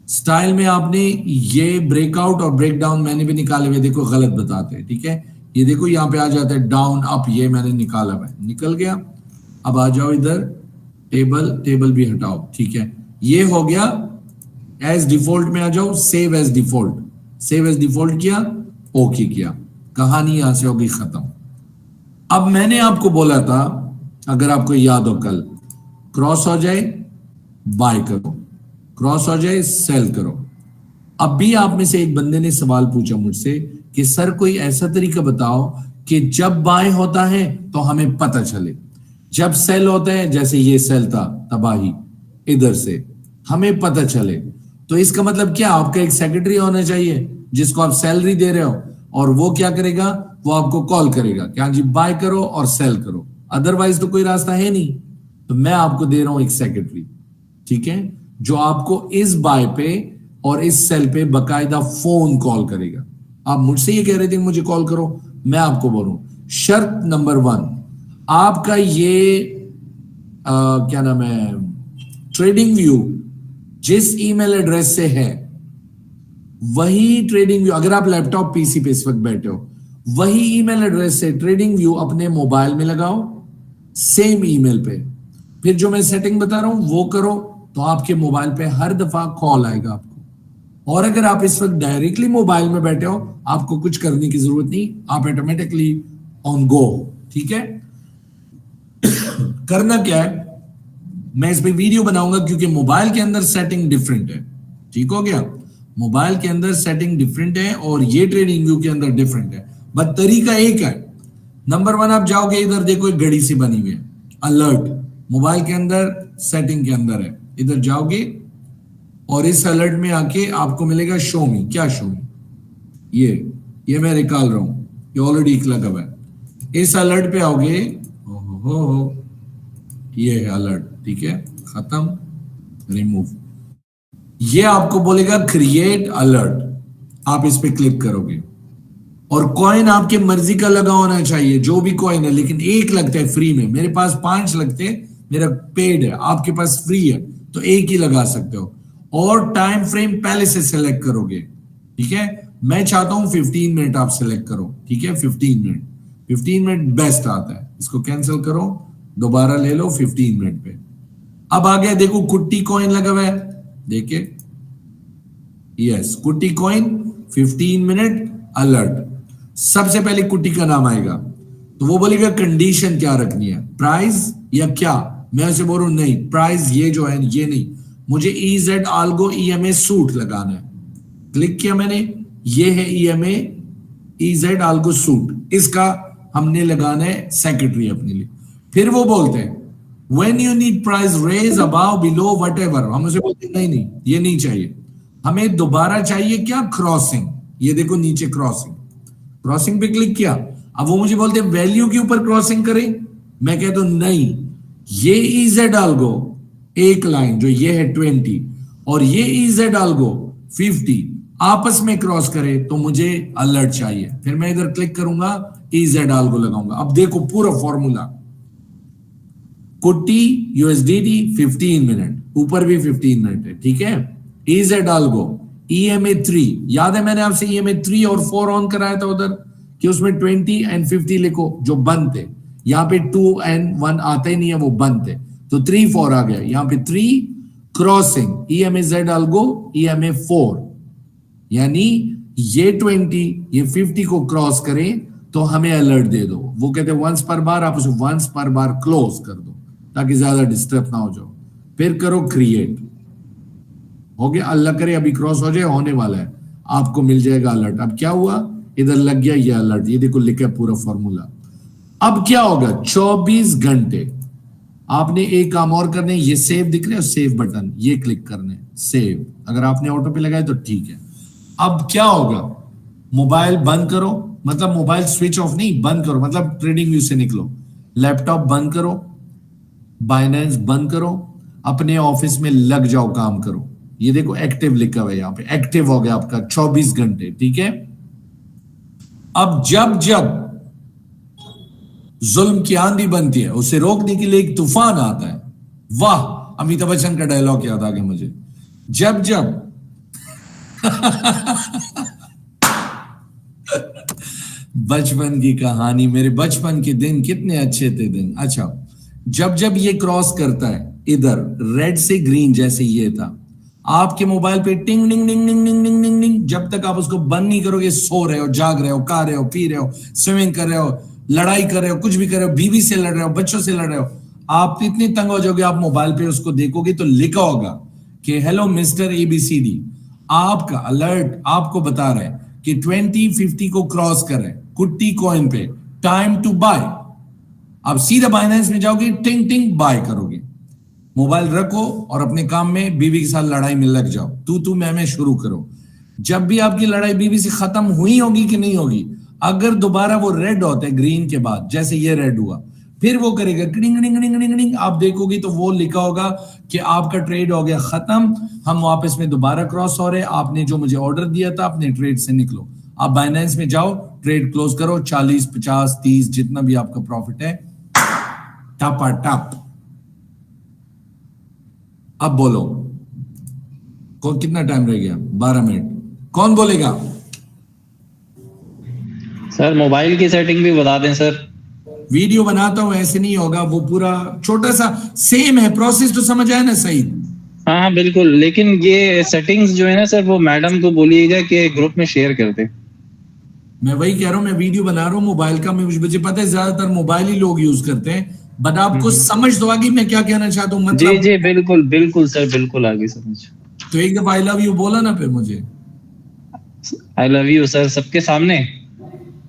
स्टाइल में आपने ये ब्रेकआउट और ब्रेक डाउन मैंने भी निकाले हुए, देखो गलत बताते हैं। ठीक है, ये देखो यहाँ पे आ जाता है डाउन अप, ये मैंने निकाला हुआ है, निकल गया। अब आ जाओ इधर, टेबल भी हटाओ। ठीक है, ये हो गया। एज डिफॉल्ट में आ जाओ, save as default, save as default किया, ओके किया, कहानी यहां से होगी खत्म। अब मैंने आपको बोला था, अगर आपको याद हो, कल क्रॉस हो जाए बाय करो, क्रॉस हो जाए सेल करो। अब भी आप में से एक बंदे ने सवाल पूछा मुझसे कि सर कोई ऐसा तरीका बताओ कि जब बाय होता है तो हमें पता चले, जब सेल होता है, जैसे ये सेल था तबाही, इधर से हमें पता चले। तो इसका मतलब क्या, आपका एक सेक्रेटरी होना चाहिए जिसको आप सैलरी दे रहे हो, और वो क्या करेगा, वो आपको कॉल करेगा कि हाँ जी बाय करो और सेल करो। अदरवाइज तो कोई रास्ता है नहीं। तो मैं आपको दे रहा हूं एक सेक्रेटरी, ठीक है, जो आपको इस बाय पे और इस सेल पे बकायदा फोन कॉल करेगा। आप मुझसे ये कह रहे थे मुझे कॉल करो, मैं आपको बोलूं शर्त नंबर 1, आपका ये क्या नाम है, ट्रेडिंग व्यू जिस ईमेल एड्रेस से है वही ट्रेडिंग व्यू, अगर आप लैपटॉप पीसी पे इस वक्त बैठे हो, वही ईमेल एड्रेस से ट्रेडिंग व्यू अपने मोबाइल में लगाओ, सेम ईमेल पे। फिर जो मैं सेटिंग बता रहा हूं वो करो, तो आपके मोबाइल पे हर दफा कॉल आएगा आपको। और अगर आप इस वक्त डायरेक्टली मोबाइल में बैठे हो, आपको कुछ करने की जरूरत नहीं, आप ऑटोमेटिकली ऑन गो। ठीक है, करना क्या है, मैं इस पे वीडियो बनाऊंगा क्योंकि मोबाइल के अंदर सेटिंग डिफरेंट है। ठीक हो गया, मोबाइल के अंदर सेटिंग डिफरेंट है और ये ट्रेडिंग व्यू के अंदर डिफरेंट है, बट तरीका एक है। नंबर 1, आप जाओगे इधर देखो एक घड़ी सी बनी हुई है, अलर्ट, मोबाइल के अंदर सेटिंग के अंदर है। इधर जाओगे और इस अलर्ट में आके आपको मिलेगा शो मी। क्या शो मी, ये मैं निकाल रहा हूं, ये ऑलरेडी एक लगा हुआ है। इस अलर्ट पे आओगे, हो ये है अलर्ट। ठीक है, खत्म, रिमूव। ये आपको बोलेगा क्रिएट अलर्ट, आप इस पे क्लिक करोगे और कॉइन आपके मर्जी का लगा होना चाहिए, जो भी कॉइन है, लेकिन एक लगता है फ्री में। मेरे पास 5 लगते हैं, मेरा पेड है, आपके पास फ्री है तो एक ही लगा सकते हो। और टाइम फ्रेम पहले से सिलेक्ट करोगे, ठीक है। मैं चाहता हूं 15 मिनट आप सिलेक्ट करो, ठीक है। 15 मिनट बेस्ट आता है, इसको कैंसिल करो, दोबारा ले लो 15 मिनट पे। अब आ गया, देखो कुट्टी कॉइन लगा हुआ है, देखिए, यस कुट्टी कॉइन 15 मिनट अलर्ट। सबसे पहले कुट्टी का नाम आएगा तो वो बोलेगा कंडीशन क्या रखनी है, प्राइस या क्या। मैं उसे बोल रहा हूं नहीं, प्राइस ये जो है ये नहीं, मुझे EZ आल्गो EMA सूट लगाना है। क्लिक किया मैंने, ये है EMA EZ आल्गो सूट, इसका हमने लगाना है सेक्रेटरी अपने लिए। फिर वो बोलते हैं when you need price raise above below whatever, हम उसे बोलते हैं नहीं ये नहीं चाहिए, हमें दोबारा चाहिए क्या, क्रॉसिंग। ये देखो नीचे क्रॉसिंग पे क्लिक किया। अब वो मुझे बोलते हैं वैल्यू के ऊपर क्रॉसिंग करें, मैं कहता हूं नहीं, ये EZ आल्गो एक लाइन जो ये है 20 और ये EZ आल्गो 50 आपस में क्रॉस करे तो मुझे अलर्ट चाहिए। फिर मैं इधर क्लिक करूंगा, EZ आल्गो लगाऊंगा। अब देखो पूरा फॉर्मूला, कुट्टी USDT 15 मिनट, ऊपर भी 15 मिनट है, ठीक है। EZ आल्गो EMA 3, याद है मैंने आपसे EMA 3 और 4 ऑन कराया था उधर कि उसमें 20 and 50 लिखो जो बंद थे। यहाँ पे 2 and 1 आते ही नहीं है, वो बंद थे, तो 3 4 आ गया। यहाँ पे 3 क्रॉसिंग EMA Z आल्गो EMA 4, यानी ये 20 ये 50 को क्रॉस करें तो हमें अलर्ट दे दो। वो कहते हैं वंस पर बार, आप उसे वंस पर बार क्लोज कर दो ताकि ज्यादा डिस्टर्ब ना हो जाओ। फिर करो क्रिएट, हो गया। अल्लाह करे अभी क्रॉस हो जाए, होने वाला है, आपको मिल जाएगा अलर्ट। अब क्या हुआ, इधर लग गया ये अलर्ट, ये देखो लिखा है पूरा फॉर्मूला। अब क्या होगा, 24 घंटे आपने एक काम और करने, ये सेव दिख रहा है, सेव बटन ये क्लिक करने, सेव। अगर आपने ऑटो पे लगाया तो ठीक है। अब क्या होगा, मोबाइल बंद करो, मतलब मोबाइल स्विच ऑफ नहीं, बंद करो, मतलब ट्रेडिंग व्यू से निकलो, लैपटॉप बंद करो, बाइनेंस बंद करो, अपने ऑफिस में लग जाओ, काम करो। ये देखो एक्टिव लिखा हुआ है, यहाँ पे एक्टिव हो गया आपका 24 घंटे, ठीक है। अब जब जब जुल्म की आंधी बनती है, उसे रोकने के लिए एक तूफान आता है। वाह, अमिताभ बच्चन का डायलॉग याद आ गया मुझे, जब जब बचपन की कहानी, मेरे बचपन के दिन कितने अच्छे थे दिन। अच्छा, जब जब ये क्रॉस करता है इधर रेड से ग्रीन, जैसे ये था, आपके मोबाइल पे टिंग टिंग टिंग टिंग टिंग टिंग टिंग टिंग, जब तक आप उसको बंद नहीं करोगे, सो रहे हो, जाग रहे हो, खा रहे हो, पी रहे हो, स्विमिंग कर रहे हो, लड़ाई कर रहे हो, कुछ भी कर रहे हो, बीवी से लड़ रहे हो, बच्चों से लड़ रहे हो, आप इतने तंग हो जाओगे, आप मोबाइल पे उसको देखोगे तो लिखा होगा कि हेलो मिस्टर ABCD, आपका अलर्ट आपको बता रहा है कि 2050 को क्रॉस कर रहे हैं कुट्टी कॉइन पे, टाइम टू बाय। आप सीधा बाइनेंस में जाओगे, टिंग टिंग बाय करोगे, मोबाइल रखो और अपने काम में बीवी के साथ लड़ाई में लग जाओ, तू मैं शुरू करो। जब भी आपकी लड़ाई बीवी से खत्म हुई होगी कि नहीं होगी, अगर दोबारा वो रेड होता है ग्रीन के बाद, जैसे ये रेड हुआ, फिर वो करेगा टिंग टिंग टिंग टिंग टिंग, आप देखोगे तो वो लिखा होगा कि आपका ट्रेड हो गया खत्म, हम वापस में दोबारा क्रॉस हो रहे, आपने जो मुझे ऑर्डर दिया था अपने ट्रेड से निकलो। आप बाइनेंस में जाओ, ट्रेड क्लोज करो, 40 50 30 जितना भी आपका प्रॉफिट है, टपा टप। अब बोलो कौन, कितना टाइम रह गया, 12 मिनट, कौन बोलेगा? सर मोबाइल की सेटिंग भी बता दें सर। वीडियो बनाता हूं, ऐसे नहीं होगा, वो पूरा छोटा सा सेम है प्रोसेस, तो समझ आया ना सही? हाँ बिल्कुल, लेकिन ये सेटिंग्स जो है ना सर, वो मैडम को बोलिएगा कि ग्रुप में शेयर कर दे। मैं वही कह रहा हूं, मैं वीडियो बना रहा हूं मोबाइल का, मुझे पता है ज्यादातर मोबाइल ही लोग यूज करते हैं, बट आपको समझ तो आ गई मैं क्या कहना चाहता हूँ, मतलब जी बिल्कुल बिल्कुल सर, बिल्कुल आगे समझ। तो एक दफा आई लव यू बोला ना फिर मुझे। आई लव यू सर सबके सामने?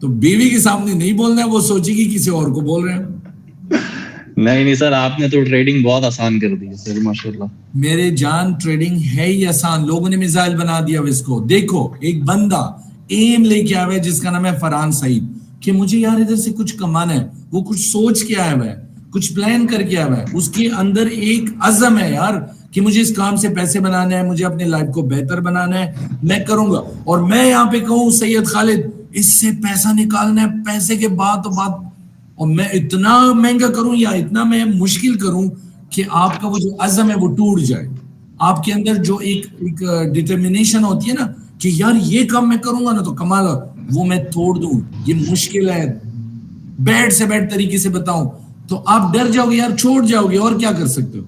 तो बीवी के सामने नहीं बोलना है, वो सोचेगी किसी और को बोल रहे हैं। नहीं सर, आपने तो ट्रेडिंग बहुत आसान कर दी है सर, माशाल्लाह। मेरे जान ट्रेडिंग है ही आसान, लोगों ने मिसाइल बना दिया इसको। देखो एक बंदा एम लेके आया है जिसका नाम है फरहान सईद, कि मुझे यार इधर से कुछ कमाना है, वो कुछ सोच के आया हुआ है, कुछ प्लान करके आया हुआ है, उसके अंदर एक अज़म है यार कि मुझे इस काम से पैसे बनाना है, मुझे अपने लाइफ को बेहतर बनाना है, मैं करूंगा। और मैं यहाँ पे कहूँ सैयद खालिद, इससे पैसा निकालना है, पैसे के बाद तो बात, और मैं इतना महंगा करूं या इतना मैं मुश्किल करूं कि आपका वो जो अज़म है वो टूट जाए, आपके अंदर जो एक डिटर्मिनेशन होती है ना कि यार ये काम मैं करूंगा ना तो कमाल हो, वो मैं तोड़ दूं, ये मुश्किल है, बैड से बैड तरीके से बताऊं तो आप डर जाओगे यार, छोड़ जाओगे, और क्या कर सकते हो।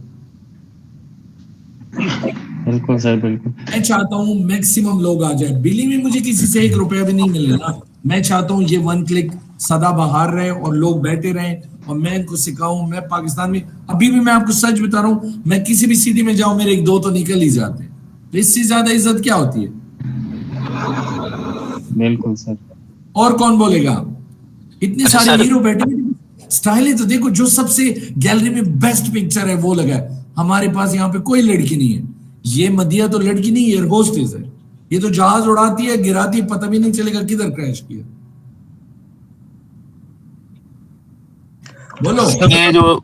बिल्कुल सर, बिल्कुल। मैं चाहता हूं मैक्सिमम लोग आ जाए, बिलीव में मुझे किसी से 1 रुपया भी नहीं मिलना ना, मैं चाहता हूं ये 1 क्लिक सदा बहार रहे और लोग बैठे रहें और मैं इनको सिखाऊं। मैं पाकिस्तान में अभी भी, मैं आपको सच बता रहा हूं, मैं किसी भी सिटी में जाऊं मेरे 1-2 तो निकल ही जाते हैं, तो इससे ज्यादा इज्जत क्या होती है। बिल्कुल सर। और कौन बोलेगा, इतने सारे हीरो बैठे, स्टाइल है तो देखो, जो सबसे गैलरी में बेस्ट पिक्चर है वो लगा है। हमारे पास यहाँ पे कोई लड़की नहीं है, ये मदिया तो लड़की नहीं, एयर होस्टेस है, ये तो जहाज उड़ाती है, गिराती है, पता भी नहीं चलेगा किधर क्रैश किया। बोलो। ये जो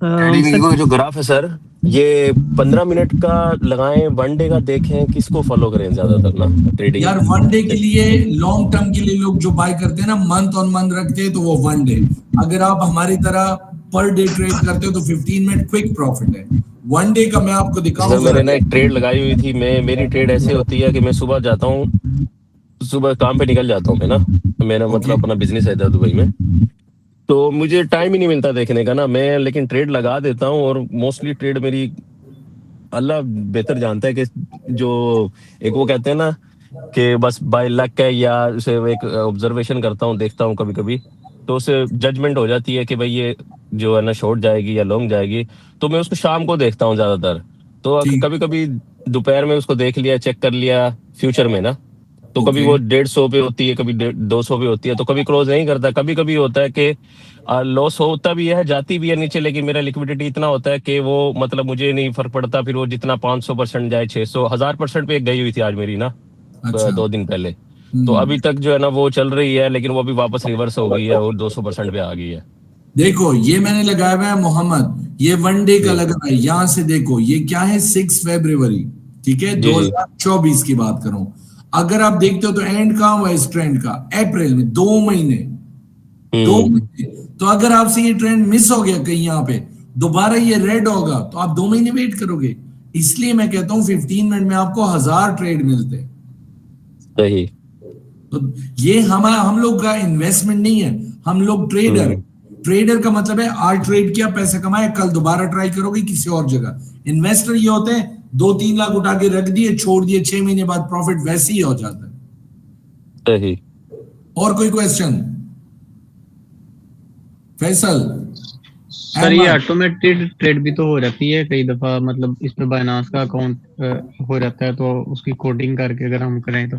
ट्रेडिंग जो ग्राफ है सर, ये 15 मिनट का लगाएं, 1 डे का देखें, किसको फॉलो करें ज्यादातर ना ट्रेडिंग। यार 1 डे के लिए, लॉन्ग टर्म के लिए लोग जो बाय करते हैं ना, मंथ ऑन मंथ रखते हैं तो वो 1 डे। अगर आप हमारी तरह पर डे ट्रेड करते हो तो 15 मिनट क्विक प्रॉफिट है। 1 डे का मैं आपको दिखाऊं। मैंने ना एक ट्रेड लगाई हुई थी, मेरी ट्रेड ऐसे होती है कि मैं सुबह जाता हूँ, सुबह काम पे निकल जाता हूँ मैं ना, मेरा मतलब अपना बिजनेस है दुबई में, तो मुझे टाइम ही नहीं मिलता देखने का ना, मैं लेकिन ट्रेड लगा देता हूँ और मोस्टली ट्रेड मेरी, अल्लाह बेहतर जानता है कि जो एक वो कहते हैं ना कि बस बाय लक है, या उसे एक ऑब्जर्वेशन करता हूँ, देखता हूँ कभी कभी, तो उसे जजमेंट हो जाती है कि भाई ये जो है ना शॉर्ट जाएगी या लॉन्ग जाएगी, तो मैं उसको शाम को देखता हूँ ज्यादातर। तो कभी कभी दोपहर में उसको देख लिया, चेक कर लिया फ्यूचर में ना, तो कभी वो 150 पे होती है, कभी 200 पे होती है, तो कभी क्लोज नहीं करता। कभी कभी होता है कि लॉस होता भी है, जाती भी है नीचे, लेकिन मेरा लिक्विडिटी इतना होता है कि वो मतलब मुझे नहीं फर्क पड़ता, फिर वो जितना 500% जाए, 600, 1000% पे गई हुई थी आज मेरी ना, अच्छा। 2 दिन पहले। तो अभी तक जो है ना वो चल रही है, लेकिन वो अभी वापस रिवर्स हो गई है और 200% पे आ गई है। देखो ये मैंने लगाया हुआ है मोहम्मद, ये 1 डे का लगा है, यहां से देखो ये क्या है, 6 फरवरी, ठीक है, 2024 की बात करूं। अगर आप देखते हो तो एंड कहां हुआ इस ट्रेंड का, अप्रैल में, 2 महीने। तो अगर आपसे ये ट्रेंड मिस हो गया कहीं यहाँ पे, दोबारा ये रेड होगा तो आप 2 महीने वेट करोगे। इसलिए मैं कहता हूं 15 मिनट में आपको 1000 ट्रेड मिलते हैं। सही। तो ये हम लोग का इन्वेस्टमेंट नहीं है, हम लोग ट्रेडर। ट्रेडर का मतलब है आज ट्रेड किया, पैसा कमाया, कल दोबारा ट्राई करोगे किसी और जगह। इन्वेस्टर ये होते हैं 2-3 लाख उठा के रख दिए, छोड़ दिए, 6 महीने बाद प्रॉफिट वैसे ही हो जाता है। सही। और कोई क्वेश्चन फैसल? सर ये ऑटोमेटेड ट्रेड भी तो हो जाती है कई दफा, मतलब इस पे बाइनांस का अकाउंट हो जाता है, तो उसकी कोडिंग करके अगर हम करें तो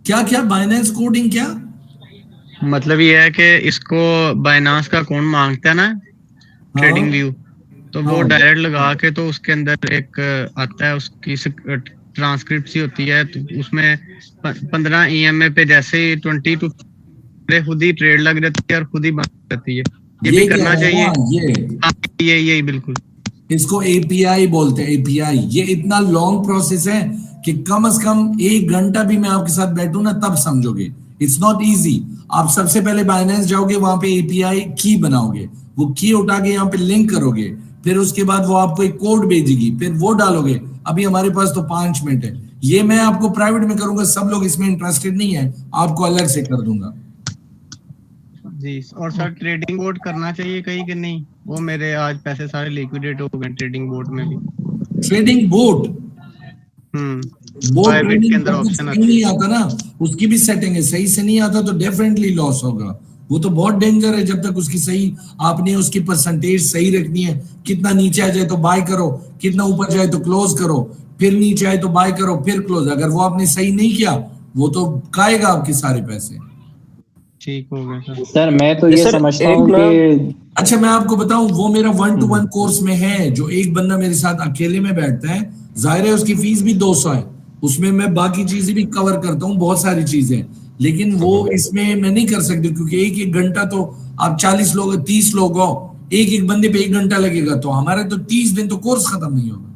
क्या बाइनेंस कोडिंग क्या मतलब ये है कि इसको बाइनांस का अकाउंट मांगता है ना ट्रेडिंग व्यू, तो वो डायरेक्ट लगा के, तो उसके अंदर एक आता है, उसकी ट्रांसक्रिप्ट सी होती है, तो उसमें 15 EMA पे जैसे ही 22 खुद ही ट्रेड लग जाती है और खुद ही बंद जाती है। ये भी करना चाहिए। ये बिल्कुल, इसको API बोलते हैं, API। ये इतना लॉन्ग प्रोसेस है कि कम से कम 1 घंटा भी मैं आपके साथ बैठूं ना तब समझोगे। It's not easy. आप सबसे पहले बाइनेंस जाओगे, वहां पे API की बनाओगे, वो की उठा के यहाँ पे लिंक करोगे, फिर उसके बाद वो आपको एक कोड भेजेगी, फिर वो डालोगे। अभी हमारे पास तो 5 मिनट है, ये मैं आपको प्राइवेट में करूंगा, सब लोग इसमें इंटरेस्टेड नहीं है, आपको अलग से कर दूंगा जी। और सर ट्रेडिंग बोर्ड करना चाहिए कहीं कि नहीं? वो मेरे आज पैसे सारे लिक्विडेट हो गए ट्रेडिंग बोर्ड में भी। ट्रेडिंग बोर्ड प्राइवेट के अंदर ऑप्शन नहीं आता ना, उसकी भी सेटिंग है, सही से नहीं आता तो डेफिनेटली लॉस होगा। वो तो बहुत डेंजर है, जब तक उसकी सही आपने उसकी परसेंटेज सही रखनी है। कितना नीचे आ जाए तो बाय करो, कितना ऊपर जाए तो क्लोज करो, फिर नीचे आए तो बाय करो, फिर क्लोज। अगर वो आपने सही नहीं किया वो तो खाएगा आपके सारे पैसे। ठीक हो गया सर। मैं तो ये समझता हूँ कि अच्छा मैं आपको बताऊं, वो मेरा 1-to-1 कोर्स में है, जो एक बंदा मेरे साथ अकेले में बैठता है, जाहिर है उसकी फीस भी 200 है, उसमें मैं बाकी चीजें भी कवर करता हूँ, बहुत सारी चीजें, लेकिन वो इसमें मैं नहीं कर सकती क्योंकि 1-1 घंटा तो आप 40 लोग 30 लोग हो, एक बंदे पे 1 घंटा लगेगा, तो हमारे तो 30 दिन तो कोर्स खत्म नहीं होगा।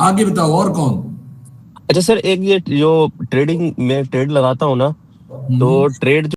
आगे बताओ और कौन? अच्छा सर, एक ये जो ट्रेडिंग में ट्रेड लगाता हूँ ना, तो ट्रेड